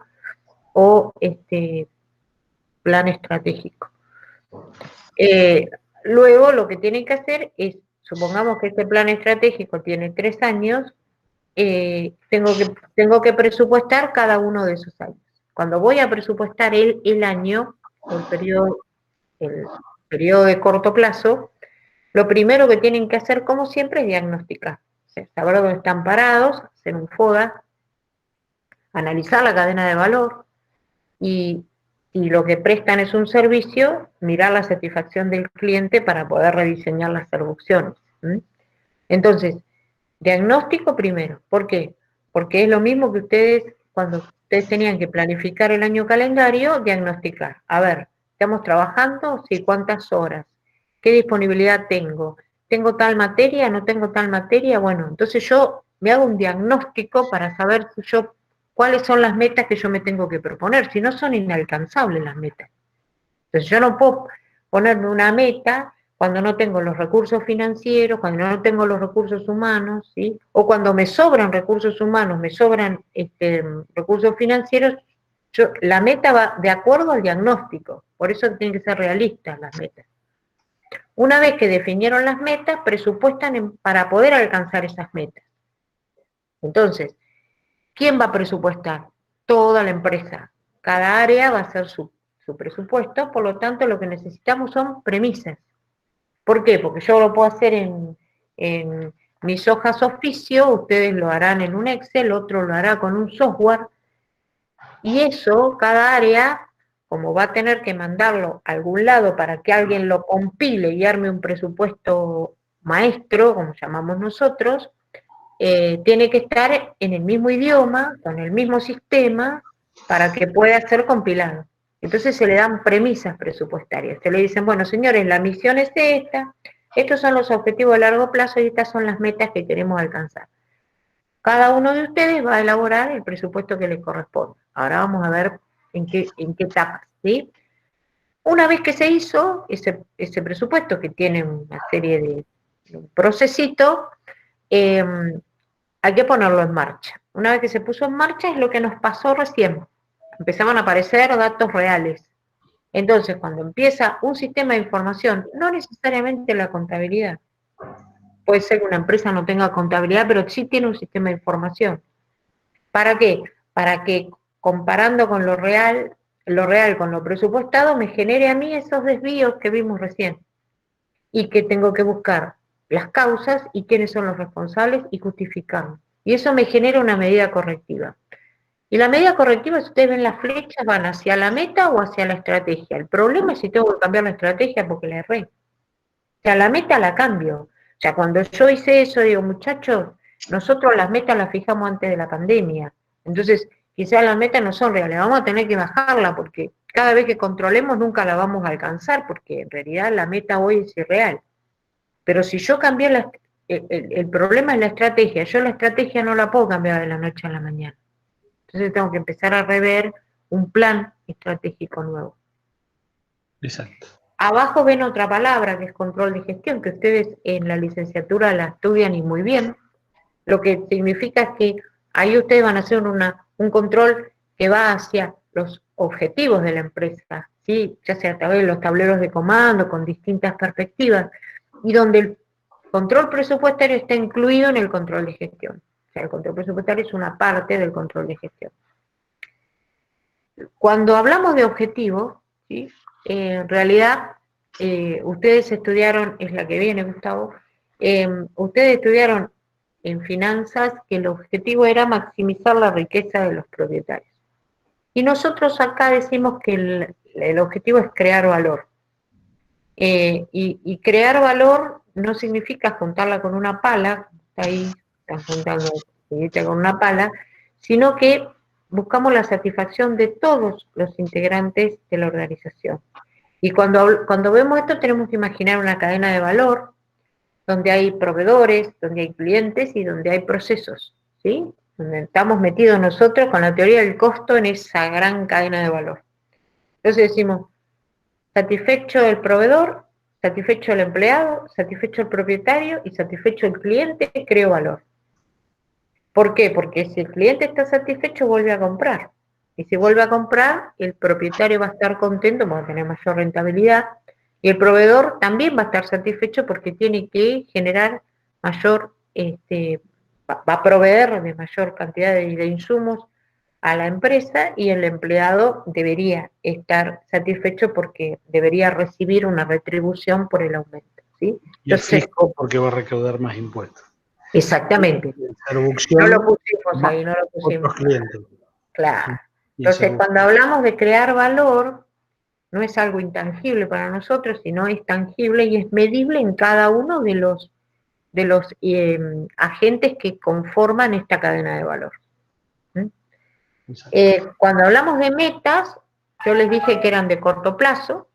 o plan estratégico. Luego lo que tienen que hacer es, supongamos que este plan estratégico tiene 3 años, tengo que presupuestar cada uno de esos años. Cuando voy a presupuestar el año, el periodo de corto plazo, lo primero que tienen que hacer, como siempre, es diagnosticar. O sea, saber dónde están parados, hacer un FODA, analizar la cadena de valor y lo que prestan es un servicio, mirar la satisfacción del cliente para poder rediseñar las traducciones. Entonces, diagnóstico primero. ¿Por qué? Porque es lo mismo que cuando ustedes tenían que planificar el año calendario, diagnosticar. A ver, ¿estamos trabajando? Sí, ¿cuántas horas? ¿Qué disponibilidad tengo? ¿Tengo tal materia? ¿No tengo tal materia? Bueno, entonces yo me hago un diagnóstico para saber cuáles son las metas que yo me tengo que proponer, si no son inalcanzables las metas. Entonces yo no puedo ponerme una meta cuando no tengo los recursos financieros, cuando no tengo los recursos humanos, ¿sí? O cuando me sobran recursos humanos, me sobran recursos financieros, la meta va de acuerdo al diagnóstico, por eso tienen que ser realistas las metas. Una vez que definieron las metas, presupuestan para poder alcanzar esas metas. Entonces, ¿quién va a presupuestar? Toda la empresa. Cada área va a hacer su presupuesto, por lo tanto lo que necesitamos son premisas. ¿Por qué? Porque yo lo puedo hacer en mis hojas oficio, ustedes lo harán en un Excel, otro lo hará con un software, y eso, cada área, como va a tener que mandarlo a algún lado para que alguien lo compile y arme un presupuesto maestro, como llamamos nosotros, tiene que estar en el mismo idioma, con el mismo sistema, para que pueda ser compilado. Entonces se le dan premisas presupuestarias. Se le dicen, bueno, señores, la misión es esta, estos son los objetivos de largo plazo y estas son las metas que queremos alcanzar. Cada uno de ustedes va a elaborar el presupuesto que les corresponde. Ahora vamos a ver en qué etapas, ¿sí? Una vez que se hizo ese presupuesto, que tiene una serie de un procesito, hay que ponerlo en marcha. Una vez que se puso en marcha es lo que nos pasó recién. Empezaban a aparecer datos reales. Entonces, cuando empieza un sistema de información, no necesariamente la contabilidad. Puede ser que una empresa no tenga contabilidad, pero sí tiene un sistema de información. ¿Para qué? Para que comparando con lo real con lo presupuestado, me genere a mí esos desvíos que vimos recién. Y que tengo que buscar las causas y quiénes son los responsables y justificarlo. Y eso me genera una medida correctiva. Y la medida correctiva, si ustedes ven las flechas, van hacia la meta o hacia la estrategia. El problema es si tengo que cambiar la estrategia porque la erré. O sea, la meta la cambio. O sea, cuando yo hice eso, digo, muchachos, nosotros las metas las fijamos antes de la pandemia. Entonces, quizás las metas no son reales, vamos a tener que bajarla porque cada vez que controlemos nunca la vamos a alcanzar porque en realidad la meta hoy es irreal. Pero si yo cambié el problema es la estrategia, yo la estrategia no la puedo cambiar de la noche a la mañana. Entonces tengo que empezar a rever un plan estratégico nuevo. Exacto. Abajo ven otra palabra que es control de gestión, que ustedes en la licenciatura la estudian y muy bien. Lo que significa es que ahí ustedes van a hacer un control que va hacia los objetivos de la empresa, ¿sí? Ya sea a través de los tableros de comando, con distintas perspectivas, y donde el control presupuestario está incluido en el control de gestión. O sea, el control presupuestario es una parte del control de gestión. Cuando hablamos de objetivos, ¿sí? En realidad, ustedes estudiaron, es la que viene, Gustavo, ustedes estudiaron en finanzas que el objetivo era maximizar la riqueza de los propietarios. Y nosotros acá decimos que el objetivo es crear valor. Y crear valor no significa juntarla con una pala, ahí están juntando con una pala, sino que buscamos la satisfacción de todos los integrantes de la organización. Y cuando vemos esto tenemos que imaginar una cadena de valor, donde hay proveedores, donde hay clientes y donde hay procesos, ¿sí? Donde estamos metidos nosotros con la teoría del costo en esa gran cadena de valor. Entonces decimos, satisfecho el proveedor, satisfecho el empleado, satisfecho el propietario y satisfecho el cliente, creo valor. ¿Por qué? Porque si el cliente está satisfecho, vuelve a comprar. Y si vuelve a comprar, el propietario va a estar contento, va a tener mayor rentabilidad, y el proveedor también va a estar satisfecho porque tiene que generar mayor va a proveer de mayor cantidad de insumos a la empresa y el empleado debería estar satisfecho porque debería recibir una retribución por el aumento, ¿sí? Y el Entonces, fisco porque va a recaudar más impuestos. exactamente. Traducción, No lo pusimos ahí, no lo pusimos. otros clientes. Claro. Y Entonces, esa- cuando hablamos de crear valor, no es algo intangible para nosotros, sino es tangible y es medible en cada uno de los agentes que conforman esta cadena de valor. ¿Mm? Cuando hablamos de metas, yo les dije que eran de corto plazo.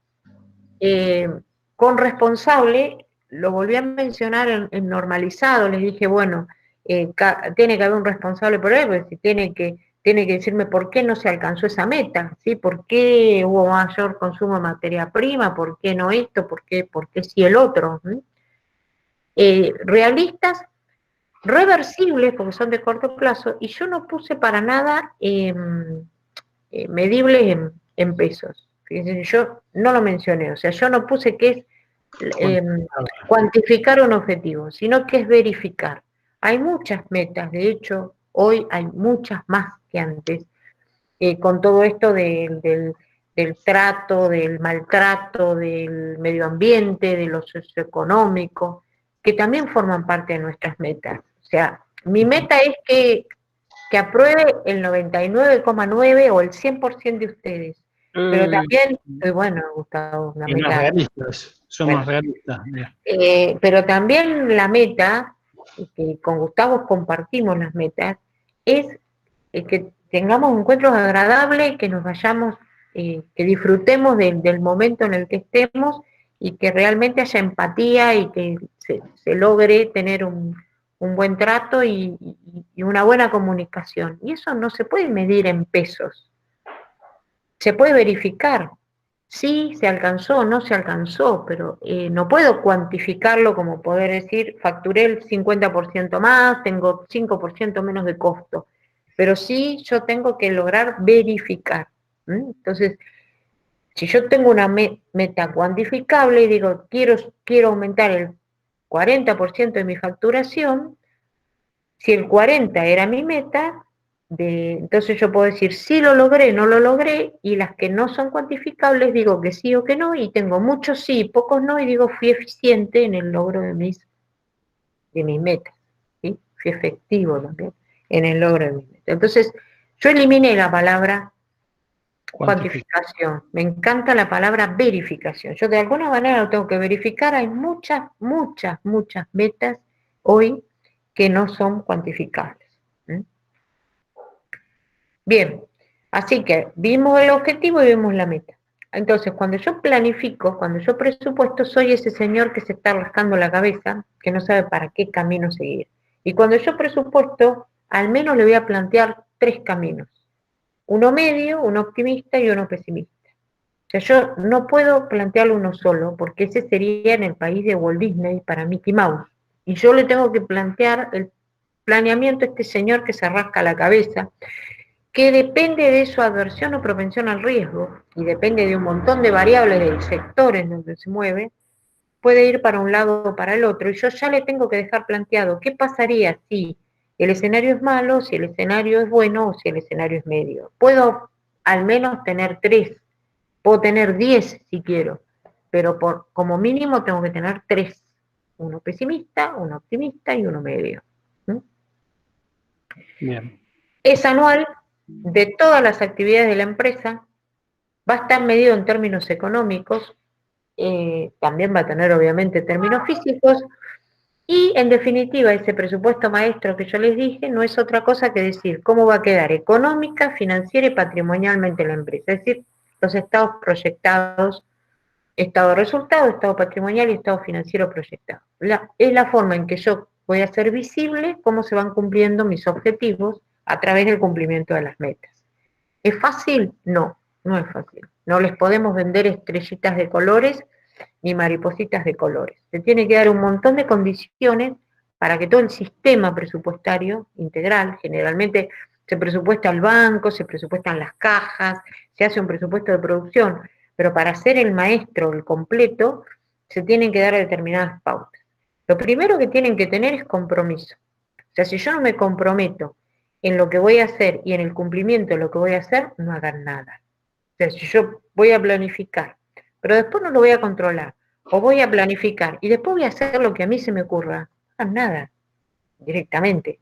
Con responsable, lo volví a mencionar en normalizado, les dije, bueno, tiene que haber un responsable por él, porque si tiene que decirme por qué no se alcanzó esa meta, ¿sí? ¿Por qué hubo mayor consumo de materia prima? ¿Por qué no esto? ¿Por qué sí el otro? Realistas, reversibles, porque son de corto plazo, y yo no puse para nada medibles en pesos. Fíjense, yo no lo mencioné, o sea, yo no puse que es cuantificar un objetivo, sino que es verificar. Hay muchas metas, de hecho, hoy hay muchas más que antes, con todo esto del trato, del maltrato, del medio ambiente, de lo socioeconómico, que también forman parte de nuestras metas. O sea, mi meta es que apruebe el 99,9 o el 100% de ustedes. Pero también, bueno, Gustavo, una y más meta. realistas, somos realistas. Pero también la meta, y que con Gustavo compartimos las metas, es que tengamos encuentros agradables, que nos vayamos, que disfrutemos del momento en el que estemos y que realmente haya empatía y que se logre tener un buen trato y una buena comunicación. Y eso no se puede medir en pesos, se puede verificar. Sí, se alcanzó o no se alcanzó, pero no puedo cuantificarlo como poder decir, facturé el 50% más, tengo 5% menos de costo, pero sí yo tengo que lograr verificar. Entonces, si yo tengo una meta cuantificable y digo, quiero aumentar el 40% de mi facturación, si el 40 era mi meta, entonces yo puedo decir si lo logré, no lo logré, y las que no son cuantificables digo que sí o que no, y tengo muchos sí, pocos no, y digo fui eficiente en el logro de mis metas, ¿sí? Fui efectivo también en el logro de mis metas. Entonces, yo eliminé la palabra cuantificación, me encanta la palabra verificación. Yo de alguna manera lo tengo que verificar, hay muchas metas hoy que no son cuantificables. Bien, así que vimos el objetivo y vimos la meta. Entonces, cuando yo planifico, cuando yo presupuesto, soy ese señor que se está rascando la cabeza, que no sabe para qué camino seguir. Y cuando yo presupuesto, al menos le voy a plantear 3 caminos. Uno medio, uno optimista y uno pesimista. O sea, yo no puedo plantearlo uno solo, porque ese sería en el país de Walt Disney para Mickey Mouse. Y yo le tengo que plantear el planeamiento a este señor que se rasca la cabeza, que depende de su aversión o propensión al riesgo, y depende de un montón de variables del sector en donde se mueve, puede ir para un lado o para el otro, y yo ya le tengo que dejar planteado qué pasaría si el escenario es malo, si el escenario es bueno o si el escenario es medio. Puedo al menos tener 3, puedo tener 10 si quiero, pero como mínimo tengo que tener 3, uno pesimista, uno optimista y uno medio. Bien. Es anual de todas las actividades de la empresa, va a estar medido en términos económicos, también va a tener obviamente términos físicos, y en definitiva ese presupuesto maestro que yo les dije no es otra cosa que decir cómo va a quedar económica, financiera y patrimonialmente la empresa, es decir, los estados proyectados, estado de resultado, estado patrimonial y estado financiero proyectado. Es la forma en que yo voy a hacer visible cómo se van cumpliendo mis objetivos a través del cumplimiento de las metas. ¿Es fácil? No, no es fácil. No les podemos vender estrellitas de colores ni maripositas de colores. Se tiene que dar un montón de condiciones para que todo el sistema presupuestario integral, generalmente se presupuesta el banco, se presupuestan las cajas, se hace un presupuesto de producción, pero para ser el maestro, el completo, se tienen que dar determinadas pautas. Lo primero que tienen que tener es compromiso. O sea, si yo no me comprometo en lo que voy a hacer y en el cumplimiento de lo que voy a hacer, no hagan nada. O sea, si yo voy a planificar, pero después no lo voy a controlar, o voy a planificar y después voy a hacer lo que a mí se me ocurra, no hagan nada directamente.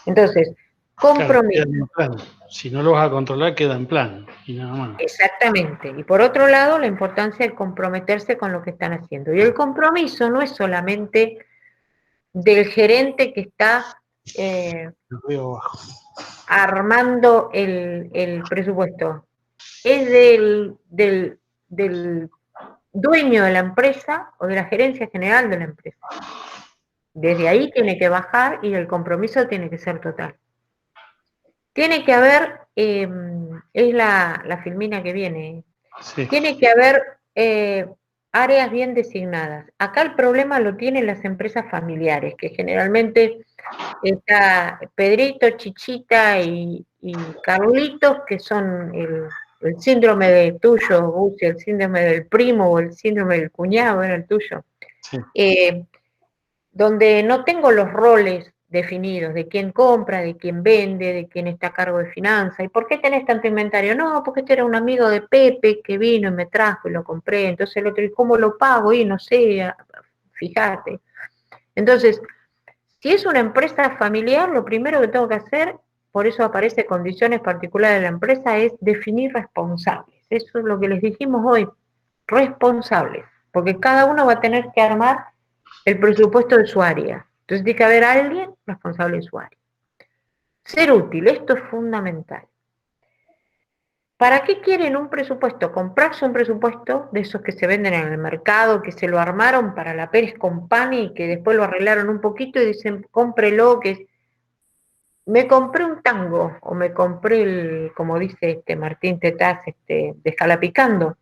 Entonces, Claro, queda compromiso. en plan. Si no lo vas a controlar, queda en plan y nada más. Exactamente. Y por otro lado, la importancia de comprometerse con lo que están haciendo. Y el compromiso no es solamente del gerente que está Lo veo abajo. armando el presupuesto, es del dueño de la empresa o de la gerencia general de la empresa. Desde ahí tiene que bajar y el compromiso tiene que ser total. Tiene que haber, es la filmina que viene, Sí. tiene que haber áreas bien designadas. Acá el problema lo tienen las empresas familiares, que generalmente está Pedrito, Chichita y Carlitos, que son el síndrome del tuyo, Busi, el síndrome del primo o el síndrome del cuñado, era el tuyo. Sí. Donde no tengo los roles definidos de quién compra, de quién vende, de quién está a cargo de finanzas. ¿Y por qué tenés tanto inventario? No, porque este era un amigo de Pepe que vino y me trajo y lo compré. Entonces el otro, ¿y cómo lo pago? Y no sé, fíjate. Entonces, si es una empresa familiar, lo primero que tengo que hacer, por eso aparece condiciones particulares de la empresa, es definir responsables. Eso es lo que les dijimos hoy, responsables, porque cada uno va a tener que armar el presupuesto de su área. Entonces tiene que haber alguien responsable de su área. Ser útil, esto es fundamental. ¿Para qué quieren un presupuesto? Comprarse un presupuesto de esos que se venden en el mercado, que se lo armaron para la Pérez Company y que después lo arreglaron un poquito y dicen, cómprelo, que me compré un tango, o me compré el, como dice Martín Tetaz, de Jalapicando.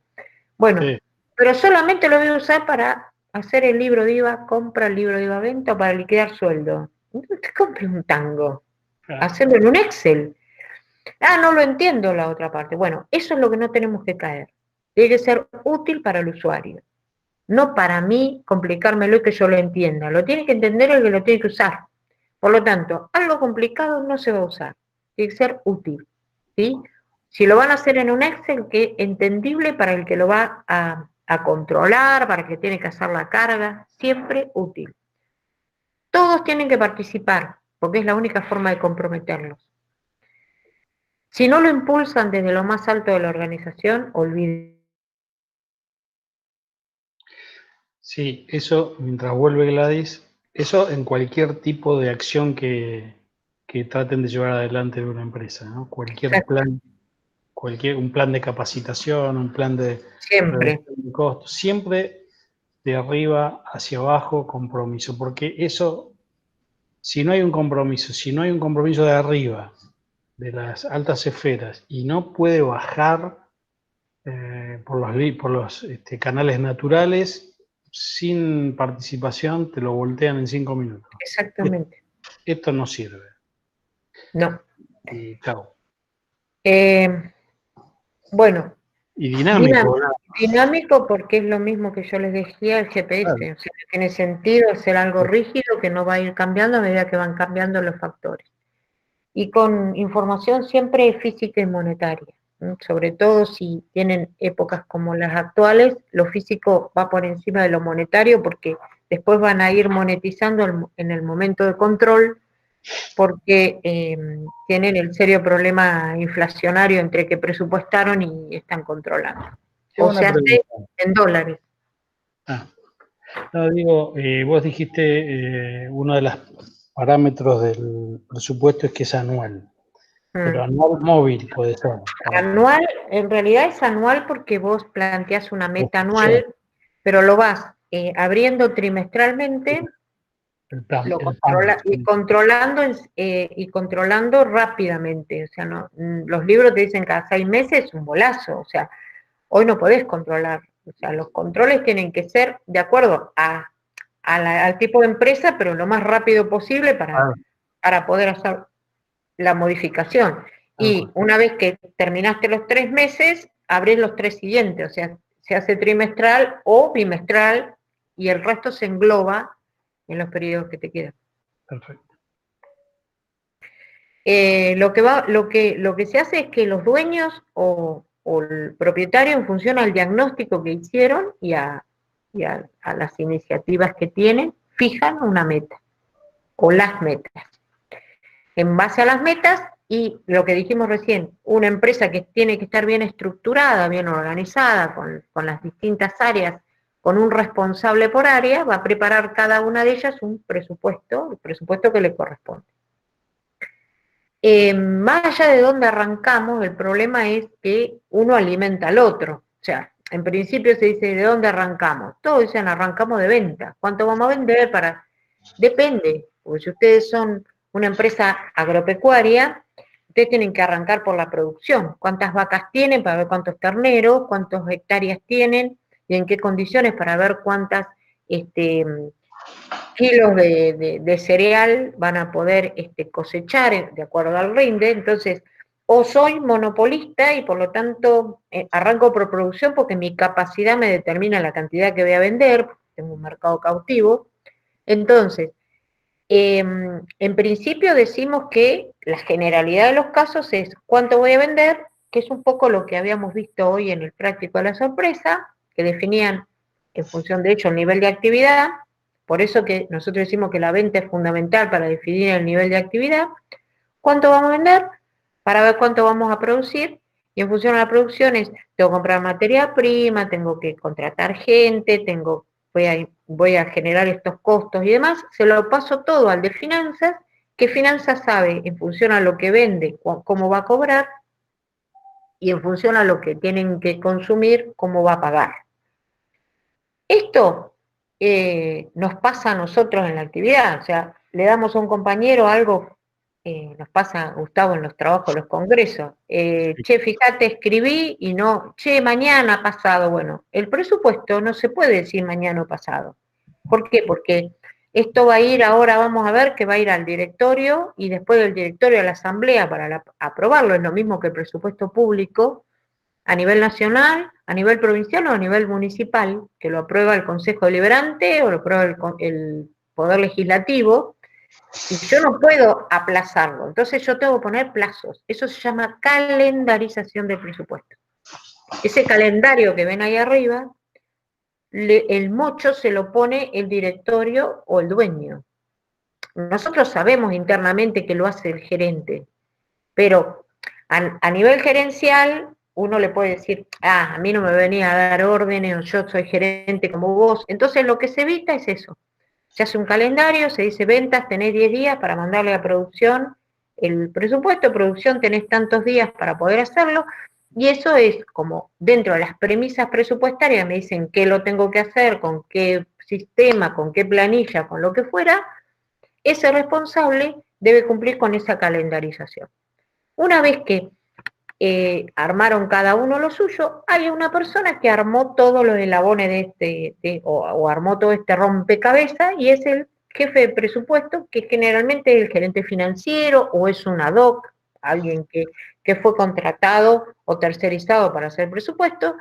Bueno, Sí. pero solamente lo voy a usar para hacer el libro de IVA, compra el libro de IVA venta o para liquidar sueldo. No te compres un tango, Claro. hacerlo en un Excel. Ah, no lo entiendo la otra parte. Bueno, eso es lo que no tenemos que caer. Tiene que ser útil para el usuario. No para mí complicármelo y que yo lo entienda. Lo tiene que entender el que lo tiene que usar. Por lo tanto, algo complicado no se va a usar. Tiene que ser útil. ¿Sí? Si lo van a hacer en un Excel, que entendible para el que lo va a controlar, para el que tiene que hacer la carga, siempre útil. Todos tienen que participar, porque es la única forma de comprometerlos. Si no lo impulsan desde lo más alto de la organización, olviden. Sí, eso, mientras vuelve Gladys, eso en cualquier tipo de acción que traten de llevar adelante de una empresa, ¿no? Cualquier plan, un plan de capacitación, un plan de Siempre. reducción de costos, siempre de arriba hacia abajo compromiso, porque eso, si no hay un compromiso, si no hay un compromiso de arriba, de las altas esferas, y no puede bajar por los canales naturales, sin participación, te lo voltean en 5 minutos. Exactamente. Esto no sirve. No. Y chao. Bueno, Y dinámico, ¿verdad? dinámico porque es lo mismo que yo les decía el GPS. Claro. O sea, tiene sentido hacer algo rígido que no va a ir cambiando a medida que van cambiando los factores. Y con información siempre física y monetaria. Sobre todo si tienen épocas como las actuales, lo físico va por encima de lo monetario porque después van a ir monetizando en el momento de control porque tienen el serio problema inflacionario entre que presupuestaron y están controlando. O se hace en dólares. No, digo, vos dijiste, uno de los parámetros del presupuesto es que es anual, pero anual móvil puede ser. Anual, en realidad es anual porque vos planteás una meta anual, pero lo vas abriendo trimestralmente, lo controlando rápidamente. O sea, no, los libros te dicen cada 6 meses es un bolazo. O sea, hoy no podés controlar. O sea, los controles tienen que ser de acuerdo al tipo de empresa, pero lo más rápido posible para poder hacer la modificación. Y una vez que terminaste los 3 meses, abrís los 3 siguientes. O sea, se hace trimestral o bimestral y el resto se engloba en los periodos que te quedan. Perfecto. lo que se hace es que los dueños o el propietario, en función al diagnóstico que hicieron a las iniciativas que tienen, fijan una meta o las metas. En base a las metas y lo que dijimos recién, una empresa que tiene que estar bien estructurada, bien organizada, con las distintas áreas, con un responsable por área, va a preparar cada una de ellas un presupuesto, el presupuesto que le corresponde. Más allá de dónde arrancamos, el problema es que uno alimenta al otro. O sea, en principio se dice, ¿de dónde arrancamos? Todos dicen, arrancamos de venta. ¿Cuánto vamos a vender? Depende, porque si ustedes son una empresa agropecuaria, ustedes tienen que arrancar por la producción. ¿Cuántas vacas tienen para ver cuántos terneros, cuántas hectáreas tienen y en qué condiciones para ver cuántas kilos de cereal van a poder cosechar de acuerdo al rinde? Entonces, o soy monopolista y por lo tanto arranco por producción porque mi capacidad me determina la cantidad que voy a vender, tengo un mercado cautivo. Entonces, en principio decimos que la generalidad de los casos es cuánto voy a vender, que es un poco lo que habíamos visto hoy en el práctico de la sorpresa, que definían en función de hecho el nivel de actividad. Por eso que nosotros decimos que la venta es fundamental para definir el nivel de actividad. ¿Cuánto vamos a vender? Para ver cuánto vamos a producir. Y en función de la producción tengo que comprar materia prima, tengo que contratar gente, voy a generar estos costos y demás. Se lo paso todo al de finanzas, que finanzas sabe en función a lo que vende, cómo va a cobrar, y en función a lo que tienen que consumir, cómo va a pagar. Esto nos pasa a nosotros en la actividad, o sea, le damos a un compañero algo, nos pasa, Gustavo, en los trabajos, los congresos, che, fíjate, escribí y no, che, mañana pasado. Bueno, el presupuesto no se puede decir mañana o pasado. ¿Por qué? Porque esto va a ir ahora, vamos a ver, que va a ir al directorio y después del directorio a la asamblea para aprobarlo. Es lo mismo que el presupuesto público, a nivel nacional, a nivel provincial o a nivel municipal, que lo aprueba el Consejo Deliberante o lo aprueba el Poder Legislativo, y yo no puedo aplazarlo. Entonces yo tengo que poner plazos. Eso se llama calendarización del presupuesto. Ese calendario que ven ahí arriba, el mocho se lo pone el directorio o el dueño. Nosotros sabemos internamente que lo hace el gerente, pero a nivel gerencial uno le puede decir, a mí no me venía a dar órdenes, o yo soy gerente como vos. Entonces lo que se evita es eso. Se hace un calendario, se dice ventas, tenés 10 días para mandarle a producción el presupuesto, producción tenés tantos días para poder hacerlo, y eso es como dentro de las premisas presupuestarias me dicen qué lo tengo que hacer, con qué sistema, con qué planilla, con lo que fuera, ese responsable debe cumplir con esa calendarización. Una vez que armaron cada uno lo suyo, hay una persona que armó todos los eslabones o armó todo este rompecabezas y es el jefe de presupuesto, que generalmente es el gerente financiero o es un ad hoc, alguien que fue contratado o tercerizado para hacer presupuesto,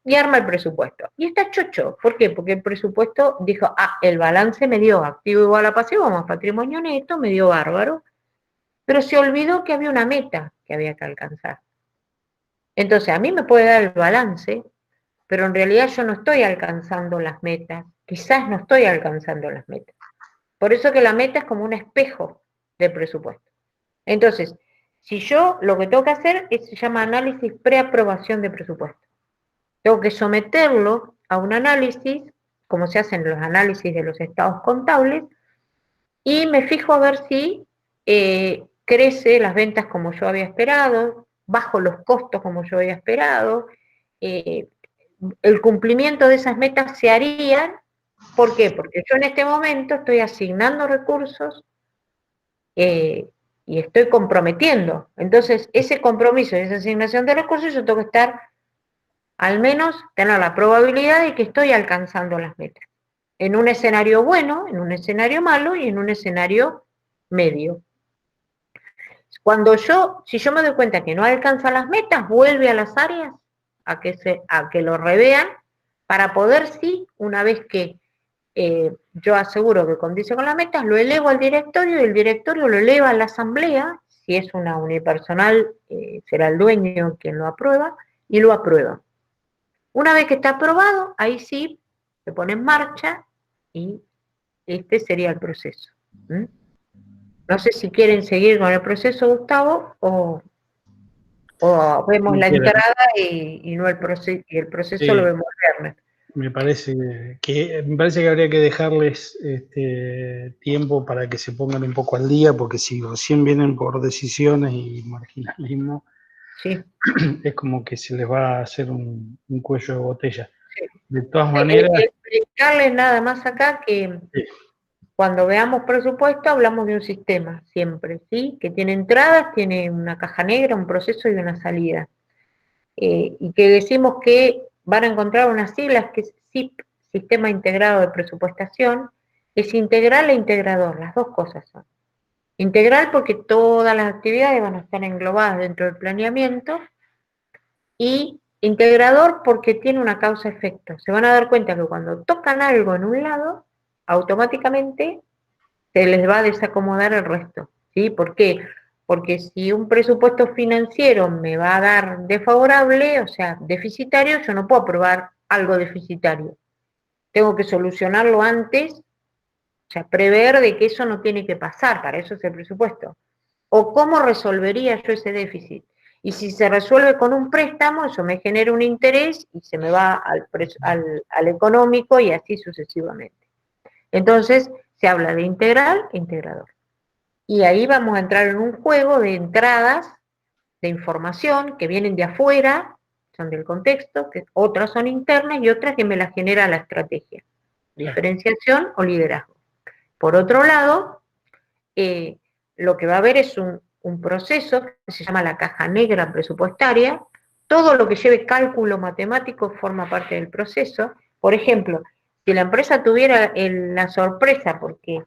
y arma el presupuesto. Y está chocho. ¿Por qué? Porque el presupuesto dijo, el balance me dio activo igual a pasivo más patrimonio neto, me dio bárbaro, pero se olvidó que había una meta que había que alcanzar. Entonces, a mí me puede dar el balance, pero en realidad yo no estoy alcanzando las metas, quizás no estoy alcanzando las metas. Por eso que la meta es como un espejo del presupuesto. Entonces, si yo lo que tengo que hacer se llama análisis preaprobación de presupuesto. Tengo que someterlo a un análisis, como se hacen los análisis de los estados contables, y me fijo a ver si crece las ventas como yo había esperado, bajo los costos como yo había esperado, el cumplimiento de esas metas se harían. ¿Por qué? Porque yo en este momento estoy asignando recursos y estoy comprometiendo. Entonces, ese compromiso y esa asignación de recursos, yo tengo que estar, al menos, tener la probabilidad de que estoy alcanzando las metas. En un escenario bueno, en un escenario malo y en un escenario medio. Si yo me doy cuenta que no alcanza las metas, vuelve a las áreas a que lo revean para poder, sí, una vez que yo aseguro que condice con las metas, lo elevo al directorio y el directorio lo eleva a la asamblea si es una unipersonal, será el dueño quien lo aprueba, y lo aprueba. Una vez que está aprobado, ahí sí se pone en marcha y este sería el proceso. ¿Mm? No sé si quieren seguir con el proceso, Gustavo, o vemos la entrada y no el proceso, y el proceso Sí. lo vemos el viernes. Me parece que habría que dejarles tiempo para que se pongan un poco al día, porque si recién vienen por decisiones y marginalismo, Sí, es como que se les va a hacer un cuello de botella. sí. De todas maneras, Explicarles nada más acá que sí, cuando veamos presupuesto hablamos de un sistema siempre, ¿sí? Que tiene entradas, tiene una caja negra, un proceso y una salida. Y que decimos que van a encontrar unas siglas que es SIP, Sistema Integrado de Presupuestación, es integral e integrador, las dos cosas son. Integral porque todas las actividades van a estar englobadas dentro del planeamiento, y integrador porque tiene una causa-efecto. Se van a dar cuenta que cuando tocan algo en un lado, automáticamente se les va a desacomodar el resto. ¿Sí? ¿Por qué? Porque si un presupuesto financiero me va a dar desfavorable, o sea, deficitario, yo no puedo aprobar algo deficitario. Tengo que solucionarlo antes, o sea, prever de que eso no tiene que pasar, para eso es el presupuesto. O cómo resolvería yo ese déficit. Y si se resuelve con un préstamo, eso me genera un interés y se me va al económico y así sucesivamente. Entonces, se habla de integral e integrador. Y ahí vamos a entrar en un juego de entradas de información que vienen de afuera, son del contexto, que otras son internas y otras que me las genera la estrategia. Diferenciación o liderazgo. Por otro lado, lo que va a haber es un proceso que se llama la caja negra presupuestaria. Todo lo que lleve cálculo matemático forma parte del proceso. Por ejemplo, si la empresa tuviera la sorpresa porque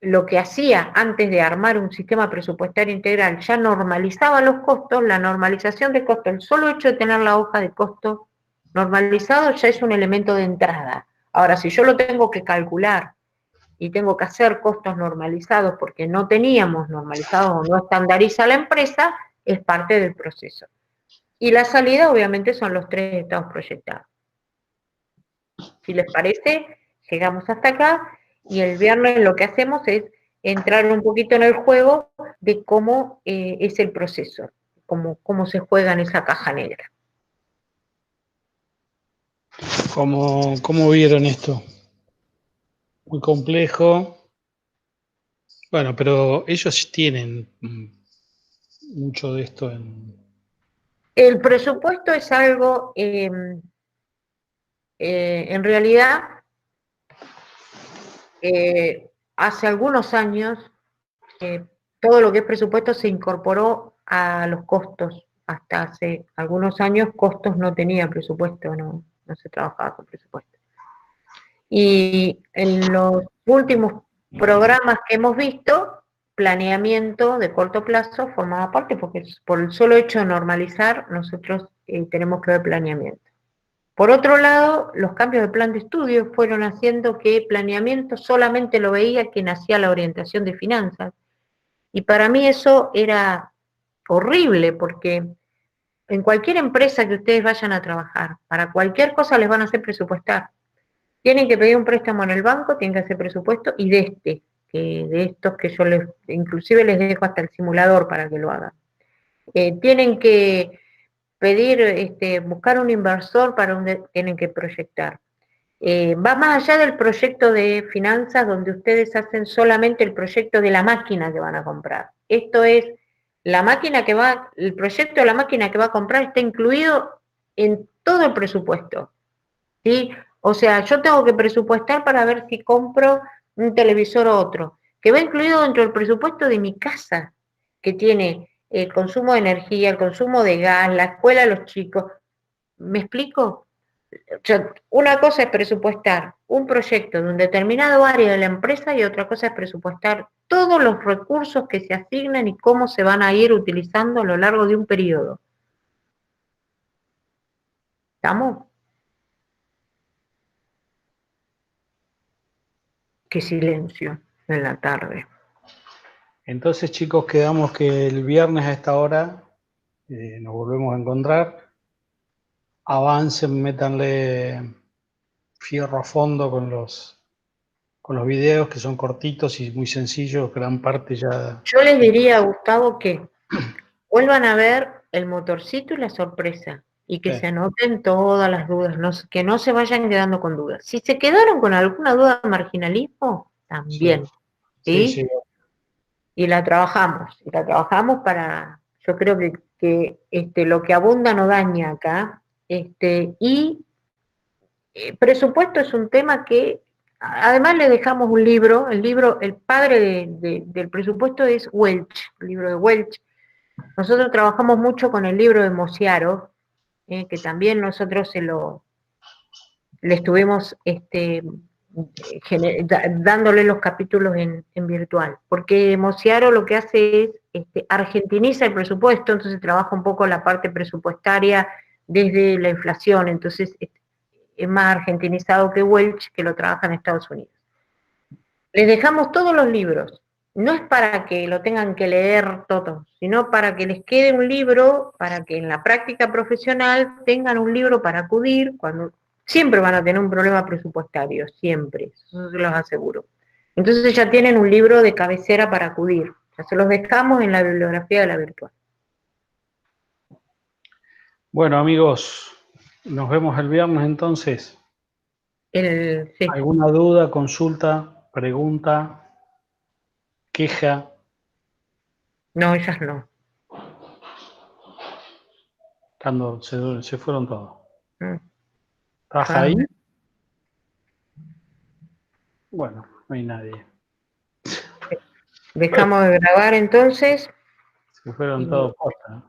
lo que hacía antes de armar un sistema presupuestario integral ya normalizaba los costos, la normalización de costos, el solo hecho de tener la hoja de costo normalizado ya es un elemento de entrada. Ahora, si yo lo tengo que calcular y tengo que hacer costos normalizados porque no teníamos normalizados o no estandariza la empresa, es parte del proceso. Y la salida obviamente son los 3 estados proyectados. Si les parece, llegamos hasta acá y el viernes lo que hacemos es entrar un poquito en el juego de cómo es el proceso, cómo se juega en esa caja negra. ¿cómo vieron esto? Muy complejo. Bueno, pero ellos tienen mucho de esto El presupuesto es algo, en realidad, hace algunos años, todo lo que es presupuesto se incorporó a los costos. Hasta hace algunos años costos no tenía presupuesto, no se trabajaba con presupuesto. Y en los últimos programas que hemos visto, planeamiento de corto plazo formaba parte, porque por el solo hecho de normalizar, nosotros tenemos que ver planeamiento. Por otro lado, los cambios de plan de estudio fueron haciendo que planeamiento solamente lo veía quien hacía la orientación de finanzas. Y para mí eso era horrible, porque en cualquier empresa que ustedes vayan a trabajar, para cualquier cosa les van a hacer presupuestar. Tienen que pedir un préstamo en el banco, tienen que hacer presupuesto, y de estos que yo inclusive les dejo hasta el simulador para que lo hagan. Tienen que pedir, buscar un inversor para donde tienen que proyectar. Va más allá del proyecto de finanzas donde ustedes hacen solamente el proyecto de la máquina que van a comprar. Esto es, el proyecto de la máquina que va a comprar está incluido en todo el presupuesto, ¿sí? O sea, yo tengo que presupuestar para ver si compro un televisor o otro, que va incluido dentro del presupuesto de mi casa, que tiene el consumo de energía, el consumo de gas, la escuela de los chicos. ¿Me explico? O sea, una cosa es presupuestar un proyecto de un determinado área de la empresa y otra cosa es presupuestar todos los recursos que se asignan y cómo se van a ir utilizando a lo largo de un periodo. ¿Estamos? Qué silencio en la tarde. Entonces, chicos, quedamos que el viernes a esta hora nos volvemos a encontrar. Avancen, métanle fierro a fondo con los videos que son cortitos y muy sencillos, gran parte ya. Yo les diría a Gustavo que vuelvan a ver el motorcito y la sorpresa y que Sí. se anoten todas las dudas, que no se vayan quedando con dudas. Si se quedaron con alguna duda de marginalismo, también, Sí, ¿sí? sí. Y la trabajamos para, yo creo que lo que abunda no daña acá, y presupuesto es un tema que, además le dejamos un libro, el padre del presupuesto es Welch, el libro de Welch. Nosotros trabajamos mucho con el libro de Mosiaro, que también nosotros le estuvimos dándole los capítulos en virtual, porque Mosiaro lo que hace es argentiniza el presupuesto, entonces trabaja un poco la parte presupuestaria desde la inflación, entonces es más argentinizado que Welch, que lo trabaja en Estados Unidos. Les dejamos todos los libros. No es para que lo tengan que leer todo, sino para que les quede un libro, para que en la práctica profesional tengan un libro para acudir cuando siempre van a tener un problema presupuestario, siempre, eso se los aseguro. Entonces ya tienen un libro de cabecera para acudir. Ya se los dejamos en la bibliografía de la virtual. Bueno, amigos, nos vemos el viernes entonces. Sí. ¿Alguna duda, consulta, pregunta, queja? No, ellas no. Cuando se fueron todos. Mm. ¿Estás ahí? Bueno, no hay nadie. Dejamos de grabar entonces. Se fueron todos posta.